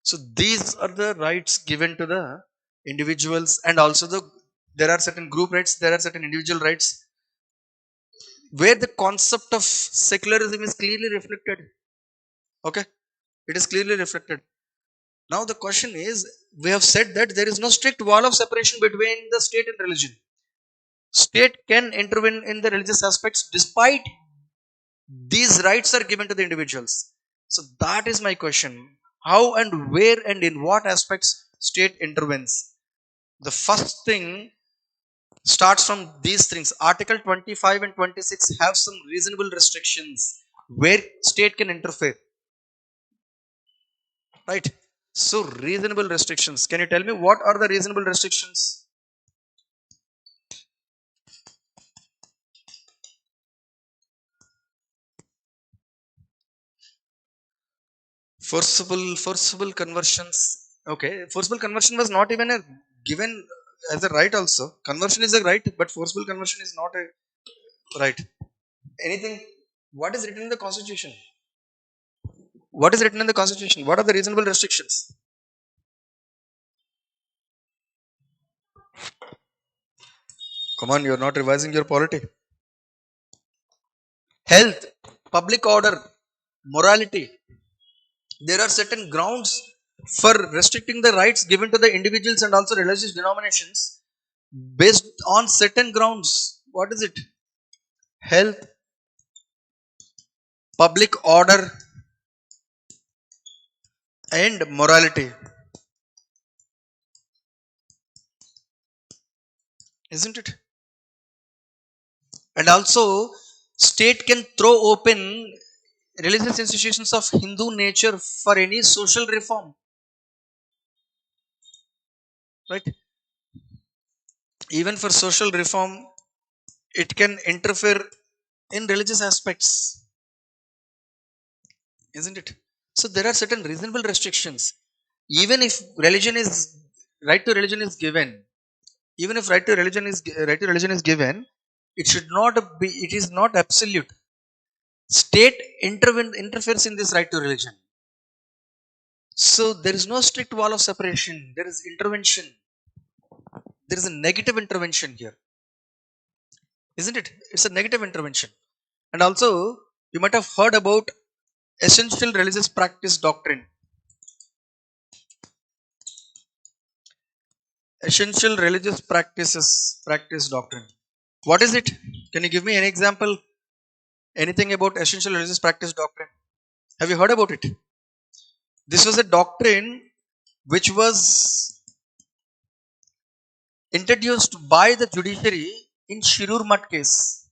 So these are the rights given to the individuals, and also there are certain group rights, there are certain individual rights where the concept of secularism is clearly reflected. Okay, it is clearly reflected. Now the question is, we have said that there is no strict wall of separation between the state and religion. State can intervene in the religious aspects despite these rights are given to the individuals. So that is my question. How and where and in what aspects state intervenes? The first thing starts from these things. Article 25 and 26 have some reasonable restrictions where state can interfere. Right? So reasonable restrictions. Can you tell me what are the reasonable restrictions? Forcible conversions. Okay, forcible conversion was not even a given as a right also. Conversion is a right, but forcible conversion is not a right. Anything, what is written in the constitution? What is written in the constitution? What are the reasonable restrictions? Come on, you're not revising your polity. Health, public order, morality. There are certain grounds for restricting the rights given to the individuals and also religious denominations based on certain grounds. What is it? Health, public order, and morality. Isn't it? And also, state can throw open religious institutions of Hindu nature for any social reform. Right? Even for social reform, it can interfere in religious aspects. Isn't it? So there are certain reasonable restrictions. Even if religion is right to religion is given, even if right to religion is given, it should not be. It is not absolute. State interferes in this right to religion. So there is no strict wall of separation. There is intervention. There is a negative intervention here, isn't it? It's a negative intervention. And also, you might have heard about essential religious practice doctrine. Essential religious practice doctrine. What is it? Can you give me an example? Anything about essential religious practice doctrine? Have you heard about it? This was a doctrine which was introduced by the judiciary in Shirur Mutt case.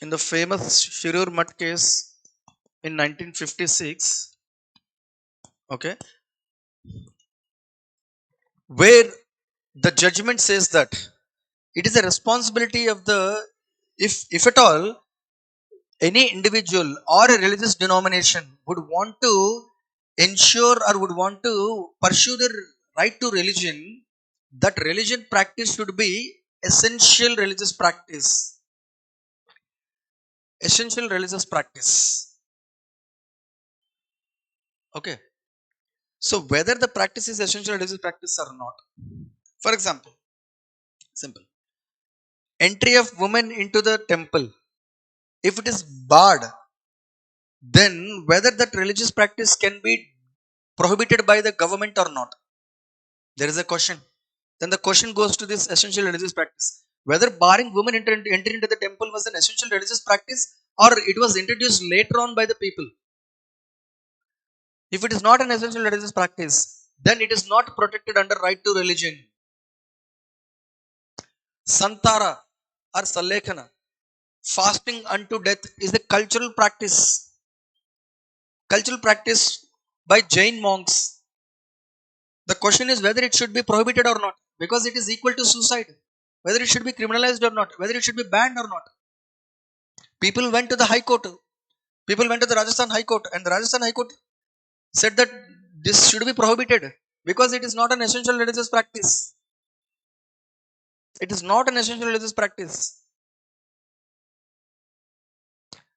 In the famous Shirur Mutt case in 1956, okay, where the judgment says that it is a responsibility of the, if at all any individual or a religious denomination would want to ensure or would want to pursue their right to religion, that religion practice should be essential religious practice. Essential religious practice. Okay. So whether the practice is essential religious practice or not. For example, simple. Entry of women into the temple. If it is barred, then whether that religious practice can be prohibited by the government or not. There is a question. Then the question goes to this essential religious practice. Whether barring women entry into the temple was an essential religious practice or it was introduced later on by the people. If it is not an essential religious practice, then it is not protected under right to religion. Santara or Salekhana, fasting unto death, is a cultural practice. Cultural practice by Jain monks. The question is whether it should be prohibited or not, because it is equal to suicide. Whether it should be criminalized or not, whether it should be banned or not. People went to the High Court. People went to the Rajasthan High Court, and the Rajasthan High Court said that this should be prohibited because it is not an essential religious practice. It is not an essential religious practice.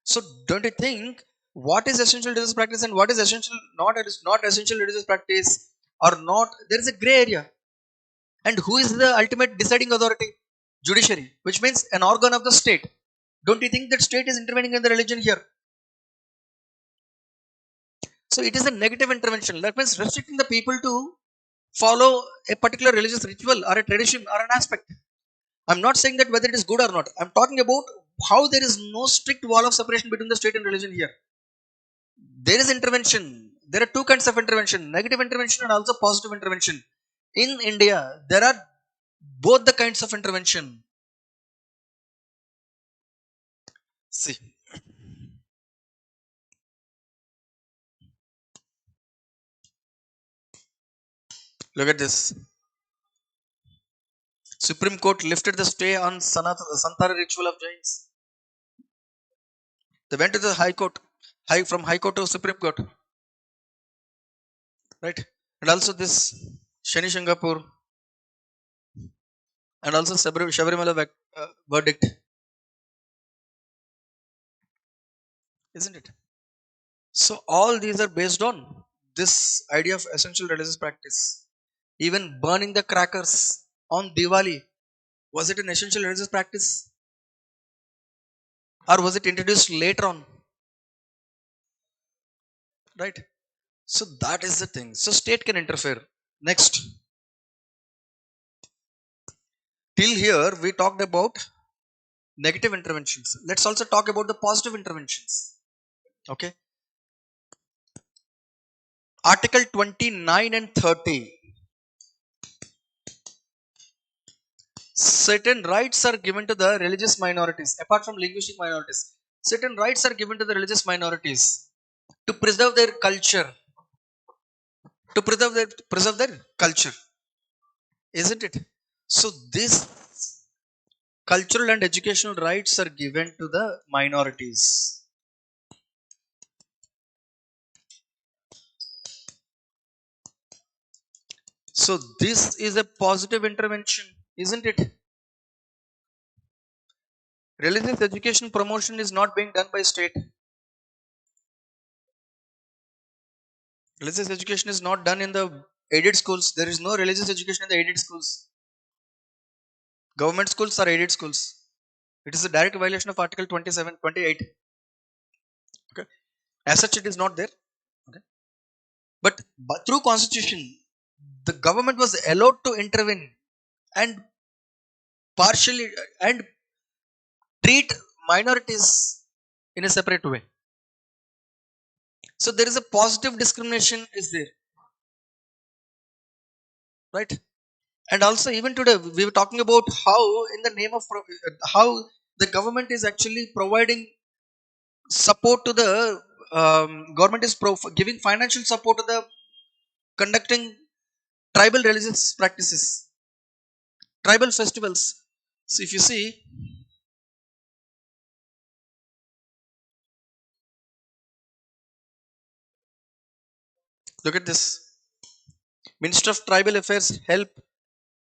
So, don't you think what is essential religious practice and what is essential not essential religious practice or not? There is a gray area. And who is the ultimate deciding authority? Judiciary, which means an organ of the state. Don't you think that state is intervening in the religion here? So it is a negative intervention. That means restricting the people to follow a particular religious ritual or a tradition or an aspect. I'm not saying that whether it is good or not. I'm talking about how there is no strict wall of separation between the state and religion here. There is intervention. There are two kinds of intervention: negative intervention and also positive intervention. In India, there are both the kinds of intervention. See, look at this. Supreme Court lifted the stay on Santara ritual of Jains. They went to the High Court, from High Court to Supreme Court, right? And also this Shani Shangapur and also Shabarimala verdict, isn't it? So all these are based on this idea of essential religious practice. Even burning the crackers on Diwali, was it an essential religious practice? Or was it introduced later on? Right? So that is the thing. So state can interfere. Next. Till here we talked about negative interventions. Let's also talk about the positive interventions. Okay. Article 29 and 30. Certain rights are given to the religious minorities, apart from linguistic minorities. Certain rights are given to the religious minorities to preserve their culture, to preserve their culture, isn't it? So these cultural and educational rights are given to the minorities. So this is a positive intervention, isn't it? Religious education promotion is not being done by state. Religious education is not done in the aided schools. There is no religious education in the aided schools. Government schools are aided schools. It is a direct violation of Article 27, 28. Okay. As such, it is not there. Okay. But through constitution, the government was allowed to intervene and partially and treat minorities in a separate way. So there is a positive discrimination is there, right? And also even today we were talking about how in the name of how the government is actually providing support to the government is giving financial support to the conducting tribal religious practices, tribal festivals. So if you see, look at this. Minister of Tribal Affairs help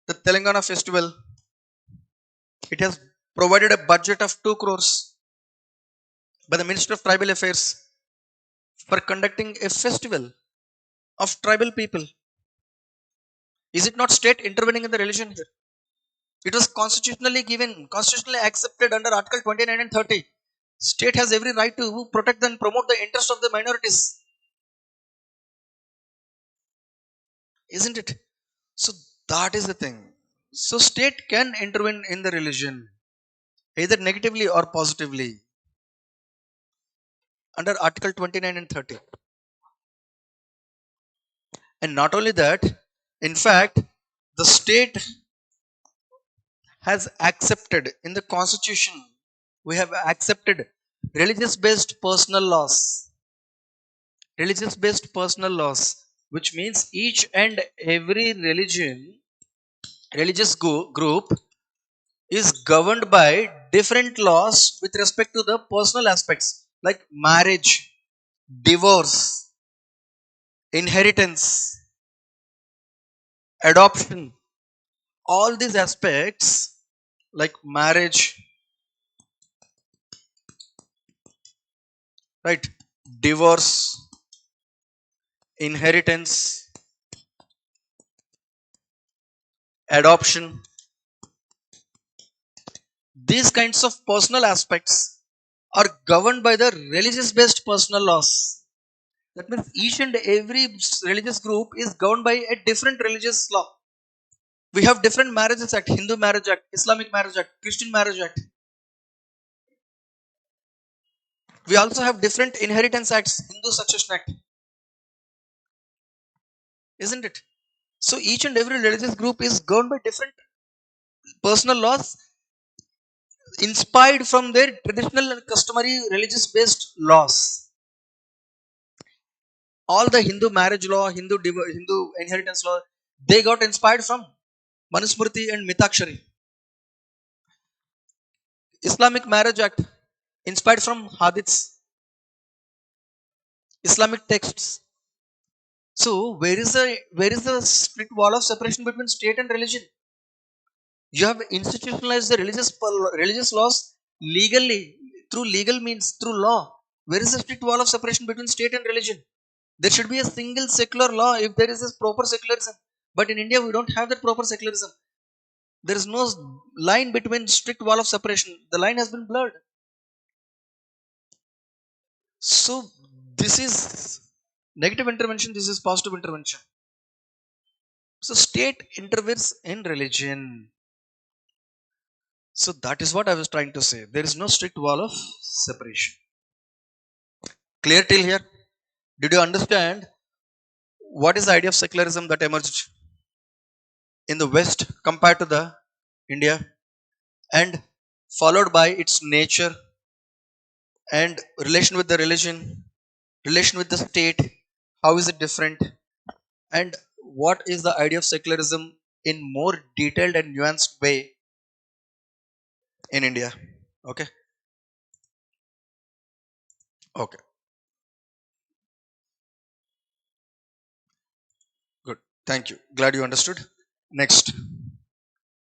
the Telangana festival. It has provided a budget of 2 crores by the Minister of Tribal Affairs for conducting a festival of tribal people. Is it not state intervening in the religion here? It was constitutionally given, constitutionally accepted under Article 29 and 30. State has every right to protect and promote the interest of the minorities. Isn't it? So that is the thing. So state can intervene in the religion either negatively or positively under Article 29 and 30. And not only that, in fact, the state has accepted in the constitution, we have accepted religious based personal laws. Religious based personal laws. which means each and every religious group is governed by different laws with respect to the personal aspects like marriage, divorce, inheritance, adoption. All these aspects like marriage, right? Divorce, inheritance, adoption. These kinds of personal aspects are governed by the religious based personal laws. That means each and every religious group is governed by a different religious law. We have different marriages act, Hindu marriage act, Islamic marriage act, Christian marriage act. We also have different inheritance acts, Hindu succession act, isn't it? So each and every religious group is governed by different personal laws inspired from their traditional and customary religious based laws. All the Hindu marriage law, Hindu inheritance law, they got inspired from Manusmriti and Mitakshari. Islamic marriage act inspired from hadiths, Islamic texts. So where is the strict wall of separation between state and religion? You have institutionalized the religious laws legally through legal means through law. Where is the strict wall of separation between state and religion? There should be a single secular law if there is a proper secularism. But in India, we don't have that proper secularism. There is no line between strict wall of separation. The line has been blurred. So this is negative intervention. This is positive intervention. So state intervenes in religion. So that is what I was trying to say. There is no strict wall of separation. Clear till here? Did you understand what is the idea of secularism that emerged in the West compared to the India, and followed by its nature and relation with the religion, relation with the state? How is it different? And what is the idea of secularism in more detailed and nuanced way in India? Okay, okay, good. Thank you. Glad you understood. Next.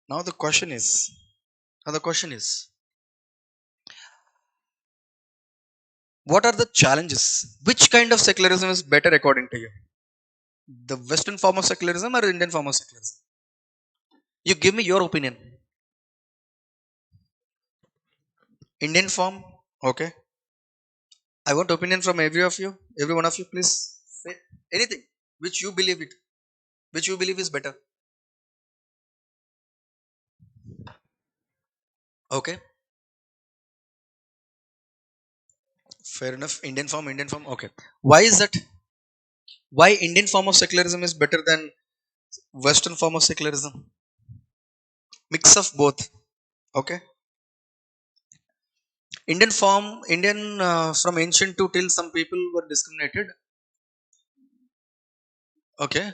Now the question is, now the question is, what are the challenges? Which kind of secularism is better according to you? The Western form of secularism or Indian form of secularism? You give me your opinion. Indian form? Okay. I want opinion from every one of you, please say anything which you believe it, which you believe is better. Okay. Fair enough. Indian form. Okay. Why is that? Why Indian form of secularism is better than Western form of secularism? Mix of both. Okay. Indian from ancient to till some people were discriminated. Okay.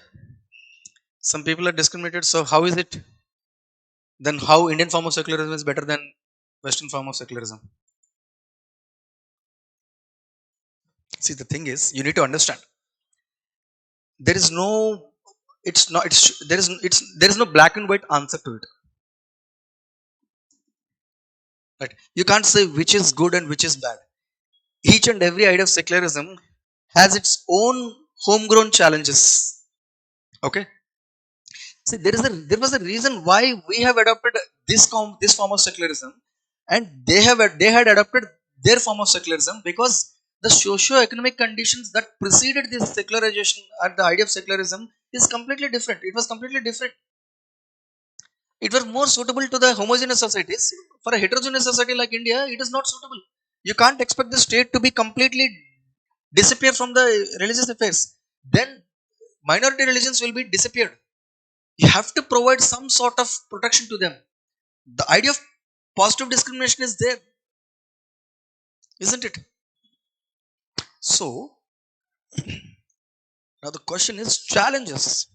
Some people are discriminated. So how is it then? How Indian form of secularism is better than Western form of secularism? See, the thing is, you need to understand. There is no. It's not. It's there is. It's there is no black and white answer to it. Right? You can't say which is good and which is bad. Each and every idea of secularism has its own homegrown challenges. Okay. See, there was a reason why we have adopted this form of secularism, and they had adopted their form of secularism because the socio-economic conditions that preceded this secularization and the idea of secularism is completely different. It was completely different. It was more suitable to the homogeneous societies. For a heterogeneous society like India, it is not suitable. You can't expect the state to be completely disappear from the religious affairs. Then minority religions will be disappeared. You have to provide some sort of protection to them. The idea of positive discrimination is there, isn't it? So Now the question is challenges.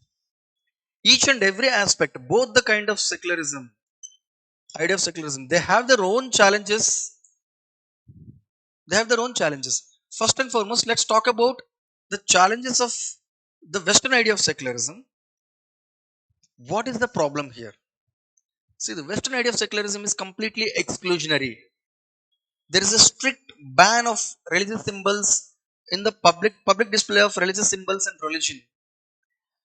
Each and every aspect, both the kind of secularism, idea of secularism, they have their own challenges. They have their own challenges. First and foremost, let's talk about the challenges of the Western idea of secularism. What is the problem here? See, the Western idea of secularism is completely exclusionary. There is a strict ban of religious symbols in the public display of religious symbols and religion.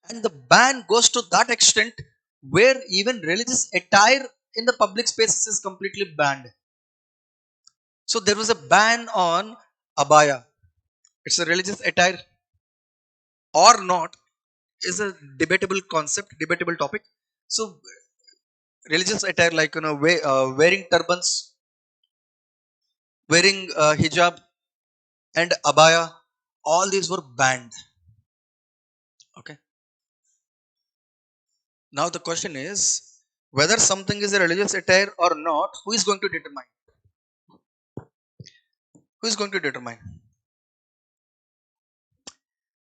And the ban goes to that extent where even religious attire in the public spaces is completely banned. So there was a ban on abaya. It's a religious attire or not is a debatable concept, debatable topic. So religious attire like wearing turbans, wearing hijab and abaya, all these were banned. Okay. Now the question is whether something is a religious attire or not. Who is going to determine? Who is going to determine?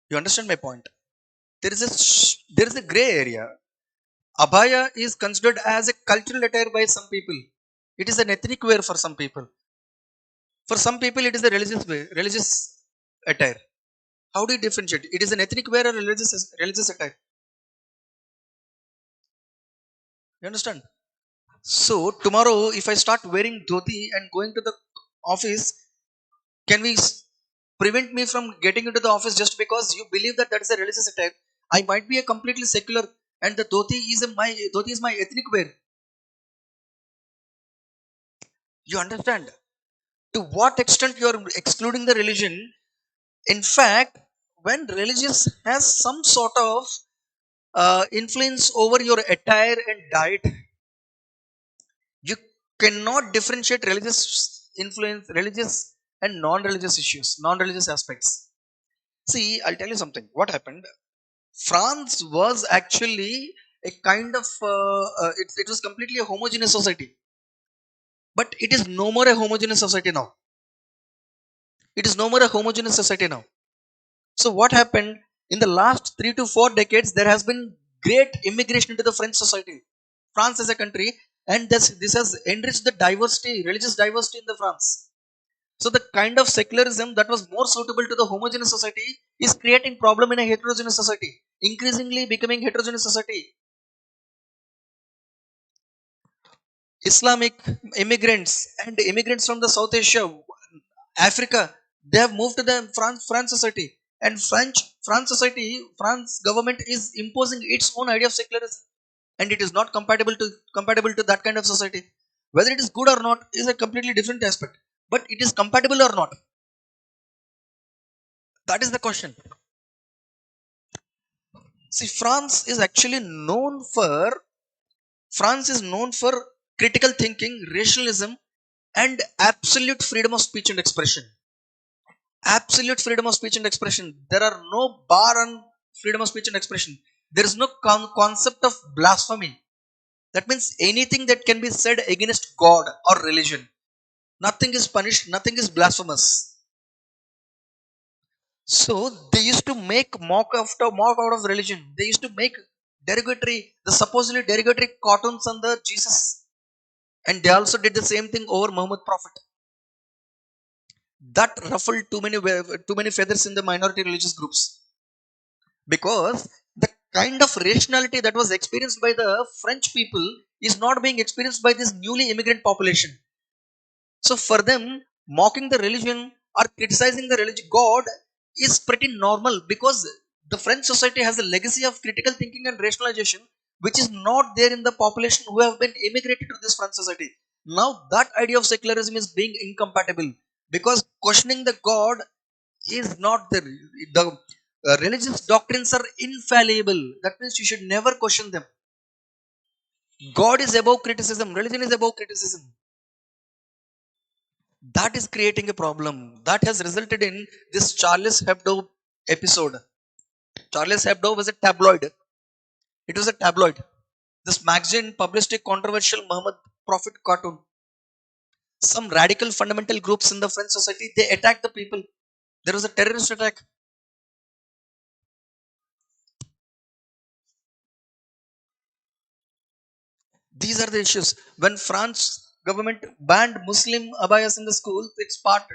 You understand my point? There is a gray area. Abaya is considered as a cultural attire by some people. It is an ethnic wear for some people. For some people, it is a religious wear, religious attire. How do you differentiate? It is an ethnic wear or religious attire. You understand? So tomorrow, if I start wearing dhoti and going to the office, can we prevent me from getting into the office just because you believe that that is a religious attire? I might be a completely secular, and the dhoti is my ethnic wear. You understand? To what extent you are excluding the religion? In fact, when religious has some sort of influence over your attire and diet, you cannot differentiate religious and non-religious issues, non-religious aspects. See, I'll tell you something. What happened? France was actually a kind of it was completely a homogeneous society, but it is no more a homogeneous society now. It is no more a homogeneous society now. So what happened in the last 3 to 4 decades? There has been great immigration into the French society, France as a country, and this has enriched the diversity, religious diversity in the France. So the kind of secularism that was more suitable to the homogeneous society is creating problem in a heterogeneous society, increasingly becoming heterogeneous society. Islamic immigrants and immigrants from the South Asia, Africa, they have moved to the France society, and France government is imposing its own idea of secularism, and it is not compatible to that kind of society. Whether it is good or not is a completely different aspect, but it is compatible or not. That is the question. See, France is known for critical thinking, rationalism, and absolute freedom of speech and expression. Absolute freedom of speech and expression. There are no bar on freedom of speech and expression. There is no concept of blasphemy. That means anything that can be said against God or religion, nothing is punished, nothing is blasphemous. So they used to make mock out of religion. They used to make derogatory, the supposedly derogatory cartoons on the Jesus, and they also did the same thing over Muhammad Prophet. That ruffled too many feathers in the minority religious groups, because the kind of rationality that was experienced by the French people is not being experienced by this newly immigrant population. So for them, mocking the religion or criticizing the religion God is pretty normal, because the French society has a legacy of critical thinking and rationalization, which is not there in the population who have been immigrated to this French society. Now that idea of secularism is being incompatible, because questioning the God is not the religious doctrines are infallible. That means you should never question them. God is above criticism, religion is above criticism. That is creating a problem that has resulted in this Charles Hebdo episode. Charles Hebdo was a tabloid. It was a tabloid. This magazine published a controversial Muhammad Prophet cartoon. Some radical fundamental groups in the French society, they attacked the people. There was a terrorist attack. These are the issues. When France government banned Muslim abayas in the school, it sparked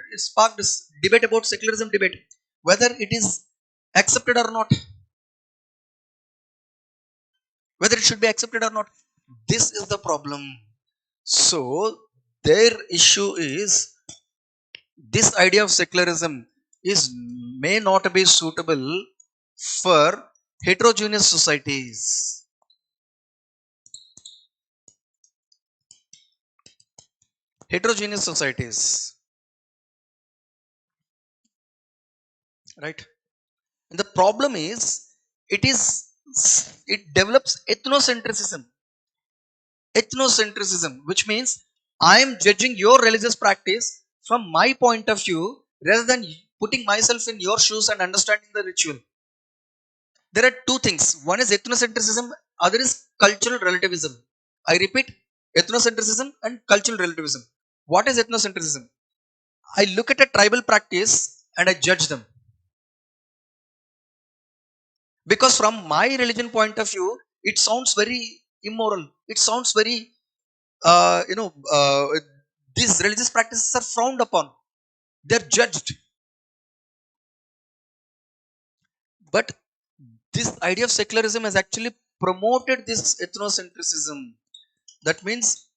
this debate about secularism debate, whether it is accepted or not, whether it should be accepted or not. This is the problem. So their issue is this idea of secularism is may not be suitable for heterogeneous societies. Heterogeneous societies, right? And the problem is it is it develops ethnocentrism, which means I am judging your religious practice from my point of view rather than putting myself in your shoes and understanding the ritual. There are two things. One is ethnocentrism, other is cultural relativism. I repeat, ethnocentrism and cultural relativism. What is ethnocentrism? I look at a tribal practice and I judge them because from my religion point of view it sounds very immoral, it sounds very uh, you know uh, these religious practices are frowned upon, they're judged. But this idea of secularism has actually promoted this ethnocentrism. That means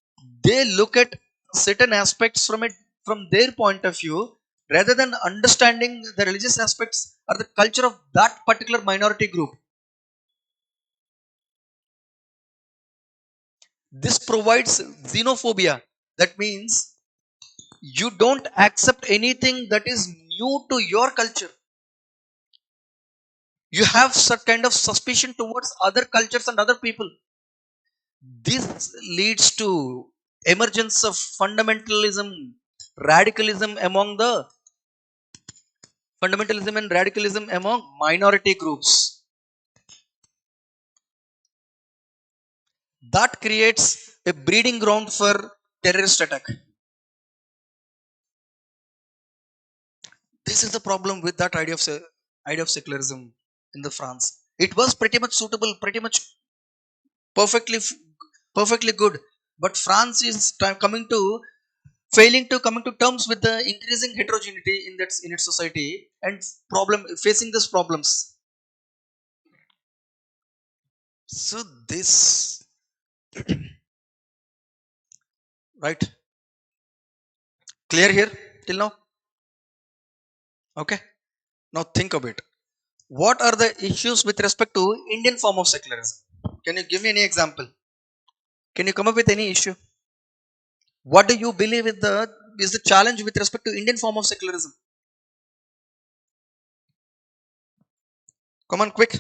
they look at certain aspects from their point of view rather than understanding the religious aspects or the culture of that particular minority group. This provides xenophobia. That means you don't accept anything that is new to your culture. You have some kind of suspicion towards other cultures and other people. This leads to emergence of fundamentalism, radicalism among the fundamentalism and radicalism among minority groups. That creates a breeding ground for terrorist attack. This is the problem with that idea of secularism in the France. It was pretty much suitable, pretty much perfectly perfectly good, but France is coming to failing to coming to terms with the increasing heterogeneity in its society and problem facing these problems. So this, right, clear here till now? Okay, now think of it. What are the issues with respect to Indian form of secularism? Can you give me any example? Can you come up with any issue? What do you believe is the challenge with respect to Indian form of secularism? Come on, quick.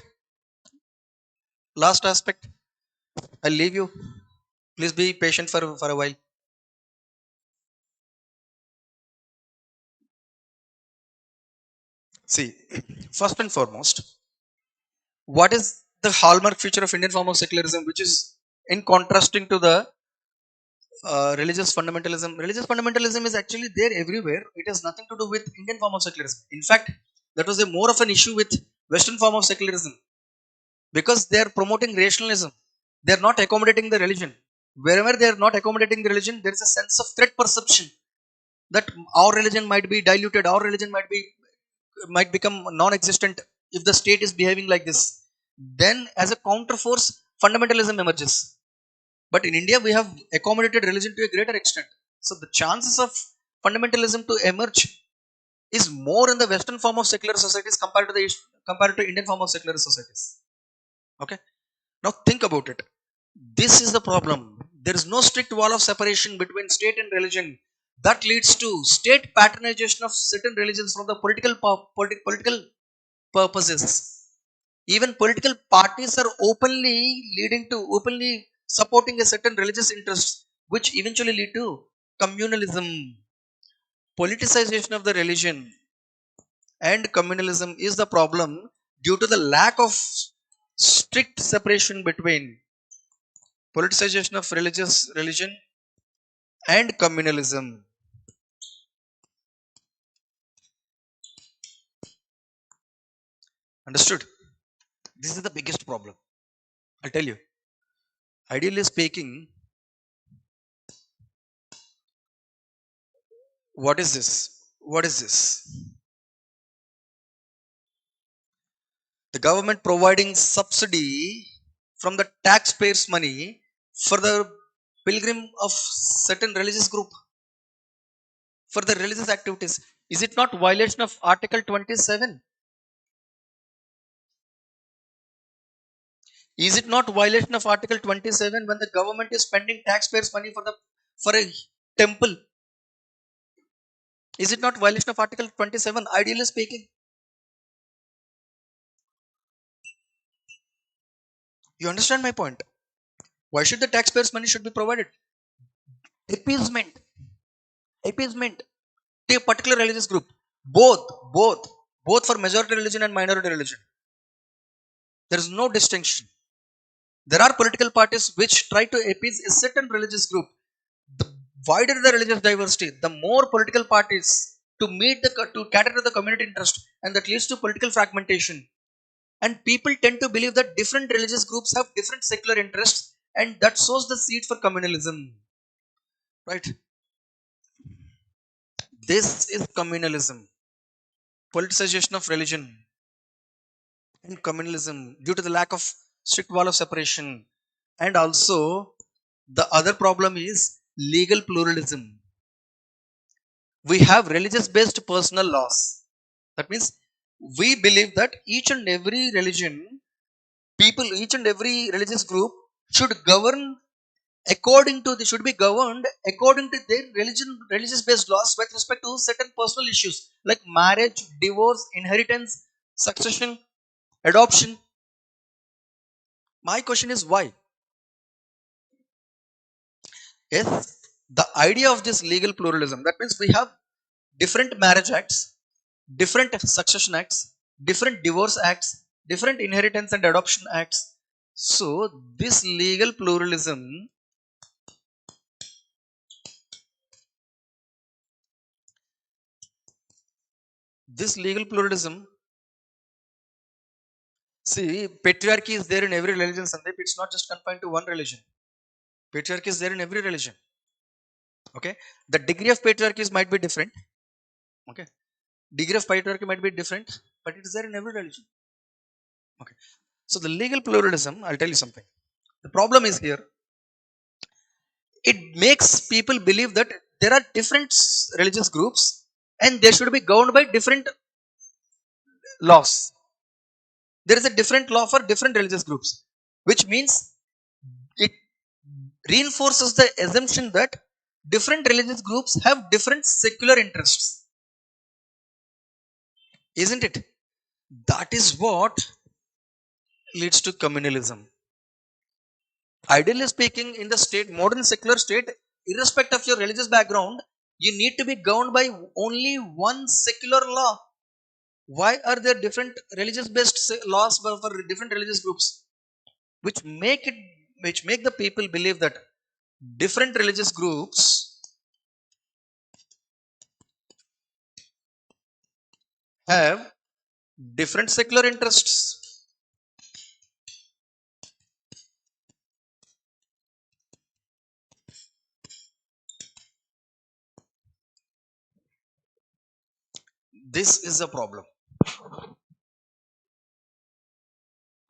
Last aspect. I'll leave you. Please be patient for a while. See, first and foremost, what is the hallmark feature of Indian form of secularism, which is in contrasting to the religious fundamentalism? Religious fundamentalism is actually there everywhere. It has nothing to do with Indian form of secularism. In fact, that was a more of an issue with Western form of secularism because they are promoting rationalism. They are not accommodating the religion. Wherever they are not accommodating the religion, there is a sense of threat perception that our religion might be diluted, our religion might become non-existent if the state is behaving like this. Then as a counterforce, fundamentalism emerges. But in India we have accommodated religion to a greater extent, so the chances of fundamentalism to emerge is more in the western form of secular societies compared to Indian form of secular societies. Okay, now think about it. This is the problem. There is no strict wall of separation between state and religion that leads to state patronization of certain religions from the political purposes. Even political parties are openly supporting a certain religious interest, which eventually lead to communalism. Politicization of the religion and communalism is the problem due to the lack of strict separation between politicization of religion and communalism. Understood? This is the biggest problem. I'll tell you. Ideally speaking, What is this? What is this? The government providing subsidy from the taxpayers' money for the pilgrim of certain religious group for the religious activities. Is it not violation of Article 27? Is it not violation of Article 27 when the government is spending taxpayers' money for a temple? Is it not violation of Article 27? Ideally speaking, you understand my point. Why should the taxpayers' money should be provided? Appeasement, appeasement to a particular religious group. Both, both, both for majority religion and minority religion. There is no distinction. There are political parties which try to appease a certain religious group. The wider the religious diversity, the more political parties to cater to the community interest, and that leads to political fragmentation. And people tend to believe that different religious groups have different secular interests, and that sows the seed for communalism. Right? This is communalism, politicization of religion, and communalism due to the lack of strict wall of separation. And also, the other problem is legal pluralism. We have religious based personal laws. That means we believe that each and every religion, each and every religious group should govern they should be governed according to their religious based laws with respect to certain personal issues like marriage, divorce, inheritance, succession, adoption. My question is why? Yes, the idea of this legal pluralism, that means we have different marriage acts, different succession acts, different divorce acts, different inheritance and adoption acts. So, this legal pluralism, see, patriarchy is there in every religion, Sandeep. It's not just confined to one religion. Patriarchy is there in every religion. Okay, the degree of patriarchy might be different. Okay, degree of patriarchy might be different, but it is there in every religion. Okay, so the legal pluralism, I'll tell you something. The problem is here, it makes people believe that there are different religious groups and they should be governed by different laws. There is a different law for different religious groups, which means it reinforces the assumption that different religious groups have different secular interests, isn't it? That is what leads to communalism. Ideally speaking, in the state, modern secular state, irrespective of your religious background, you need to be governed by only one secular law. Why are there different religious based laws for different religious groups, which make the people believe that different religious groups have different secular interests? This is a problem.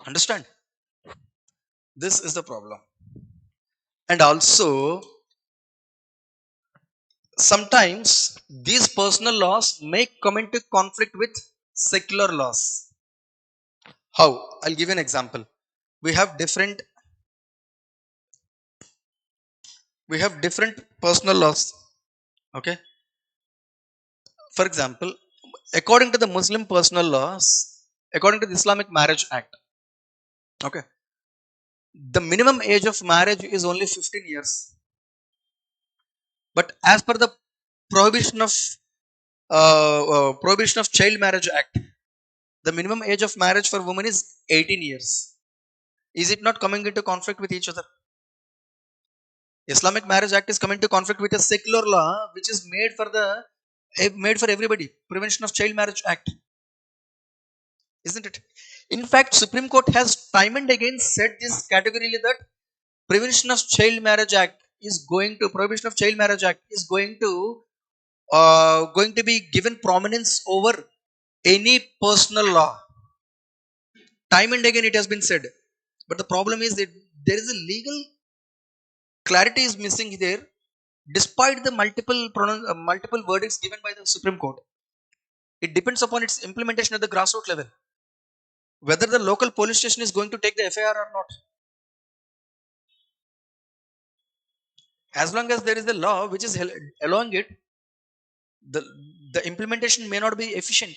Understand? This is the problem. And also, sometimes these personal laws may come into conflict with secular laws. How? I'll give you an example. We have different personal laws. Okay. For example, according to the Muslim personal laws, according to the Islamic Marriage Act, okay, the minimum age of marriage is only 15 years. But as per the prohibition of Child Marriage Act, the minimum age of marriage for women is 18 years. Is it not coming into conflict with each other? Islamic Marriage Act is coming into conflict with a secular law which is made for everybody. Prevention of Child Marriage Act, isn't it? In fact, Supreme Court has time and again said this categorically that Prevention of Child Marriage Act is going to prohibition of child marriage act is going to going to be given prominence over any personal law. Time and again it has been said, but the problem is that there is a legal clarity is missing there, despite the multiple verdicts given by the Supreme Court. It depends upon its implementation at the grassroots level, whether the local police station is going to take the FIR or not. As long as there is a law which is allowing it, the the implementation may not be efficient.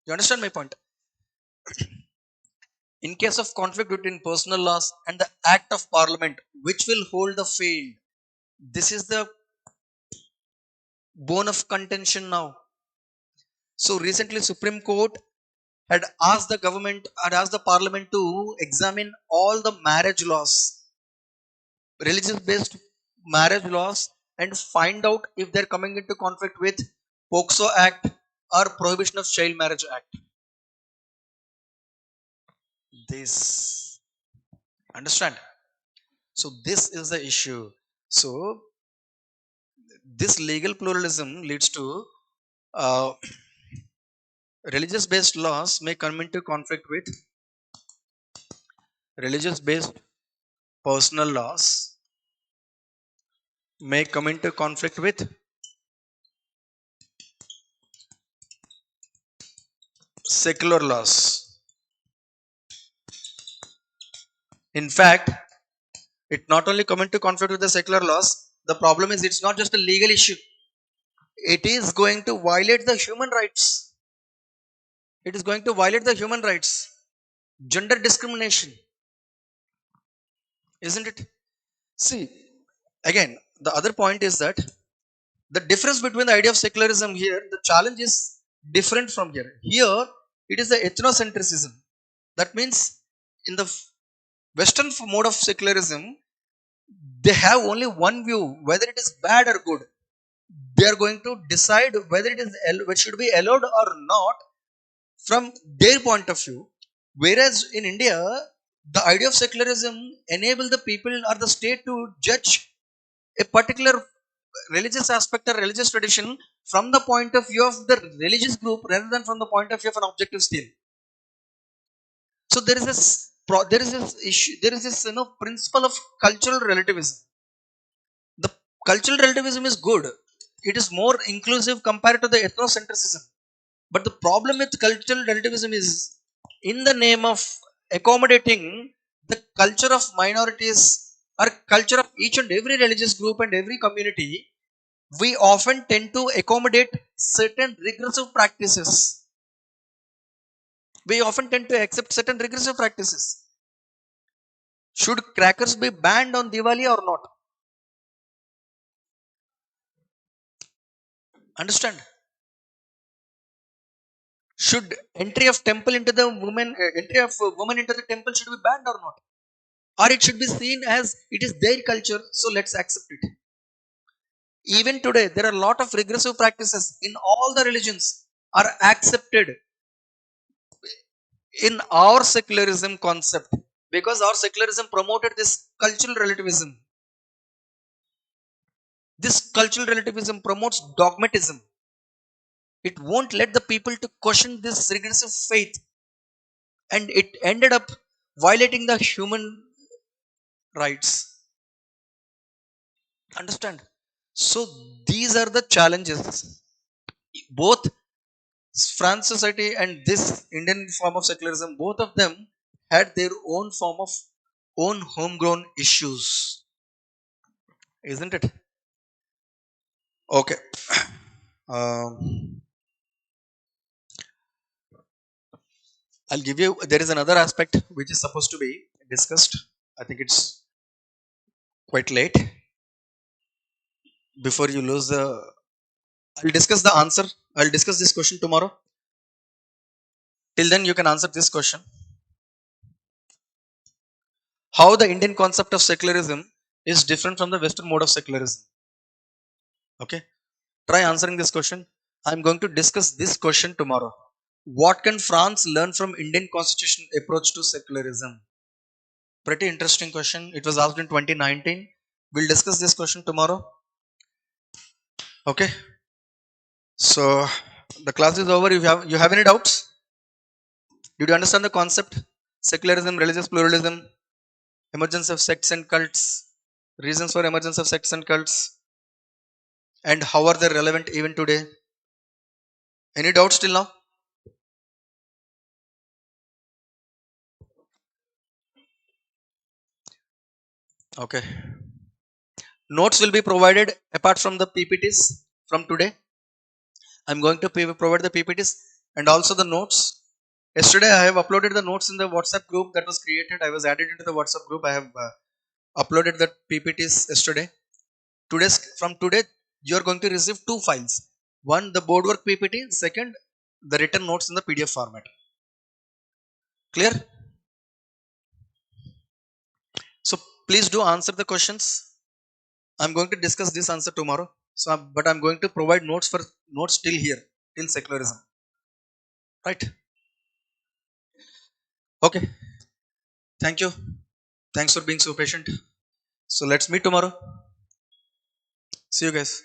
You understand my point? In case of conflict between personal laws and the act of parliament, which will hold the field? This is the bone of contention now. So recently, Supreme Court had asked the government, had asked the parliament to examine all the marriage laws, religious-based marriage laws, and find out if they're coming into conflict with POXO Act or Prohibition of Child Marriage Act. This, understand? So this is the issue. So this legal pluralism leads to uh, religious based laws may come into conflict with religious based personal laws, may come into conflict with secular laws. In fact, it not only come into conflict with the secular laws, the problem is it's not just a legal issue, it is going to violate the human rights. It is going to violate the human rights. Gender discrimination, isn't it? See, again, the other point is that the difference between the idea of secularism here, the challenge is different from here. Here, it is the ethnocentrism. That means in the Western mode of secularism, they have only one view, whether it is bad or good. They are going to decide whether it is which should be allowed or not from their point of view. Whereas in India, the idea of secularism enable the people or the state to judge a particular religious aspect or religious tradition from the point of view of the religious group rather than from the point of view of an objective scale. So there is this there is this issue, there is this principle of cultural relativism. The cultural relativism is good. It is more inclusive compared to the ethnocentrism. But the problem with cultural relativism is, in the name of accommodating the culture of minorities or culture of each and every religious group and every community, we often tend to accommodate certain regressive practices. We often tend to accept certain regressive practices. Should crackers be banned on Diwali or not? Understand? Should entry of temple into the woman, entry of woman into the temple should be banned or not? Or it should be seen as it is their culture, so let's accept it. Even today, there are a lot of regressive practices in all the religions are accepted in our secularism concept, because our secularism promoted this cultural relativism. This cultural relativism promotes dogmatism. It won't let the people to question this regressive faith, and it ended up violating the human rights. Understand? So these are the challenges. Both France society and this Indian form of secularism, both of them had their own form of own homegrown issues, isn't it? Okay. Um, I'll give you. There is another aspect which is supposed to be discussed. I think it's quite late. Before you lose the, I'll discuss the answer. I'll discuss this question tomorrow. Till then, you can answer this question: how the Indian concept of secularism is different from the Western mode of secularism. Okay. Try answering this question. I'm going to discuss this question tomorrow. What can France learn from Indian constitution approach to secularism? Pretty interesting question. It was asked in 2019. We'll discuss this question tomorrow. Okay. So the class is over. You have any doubts? Did you understand the concept? Secularism, religious pluralism, emergence of sects and cults, reasons for emergence of sects and cults, and how are they relevant even today? Any doubts till now? Okay. Notes will be provided apart from the PPTs from today. I'm going to provide the PPTs and also the notes. Yesterday I have uploaded the notes in the WhatsApp group that was created. I was added into the WhatsApp group. I have uploaded the PPTs yesterday. From today you are going to receive two files. One the board work PPT. Second the written notes in the PDF format. Clear? So please do answer the questions. I'm going to discuss this answer tomorrow. But I'm going to provide notes till here, till secularism. Right? Okay. Thank you. Thanks for being so patient. So let's meet tomorrow. See you guys.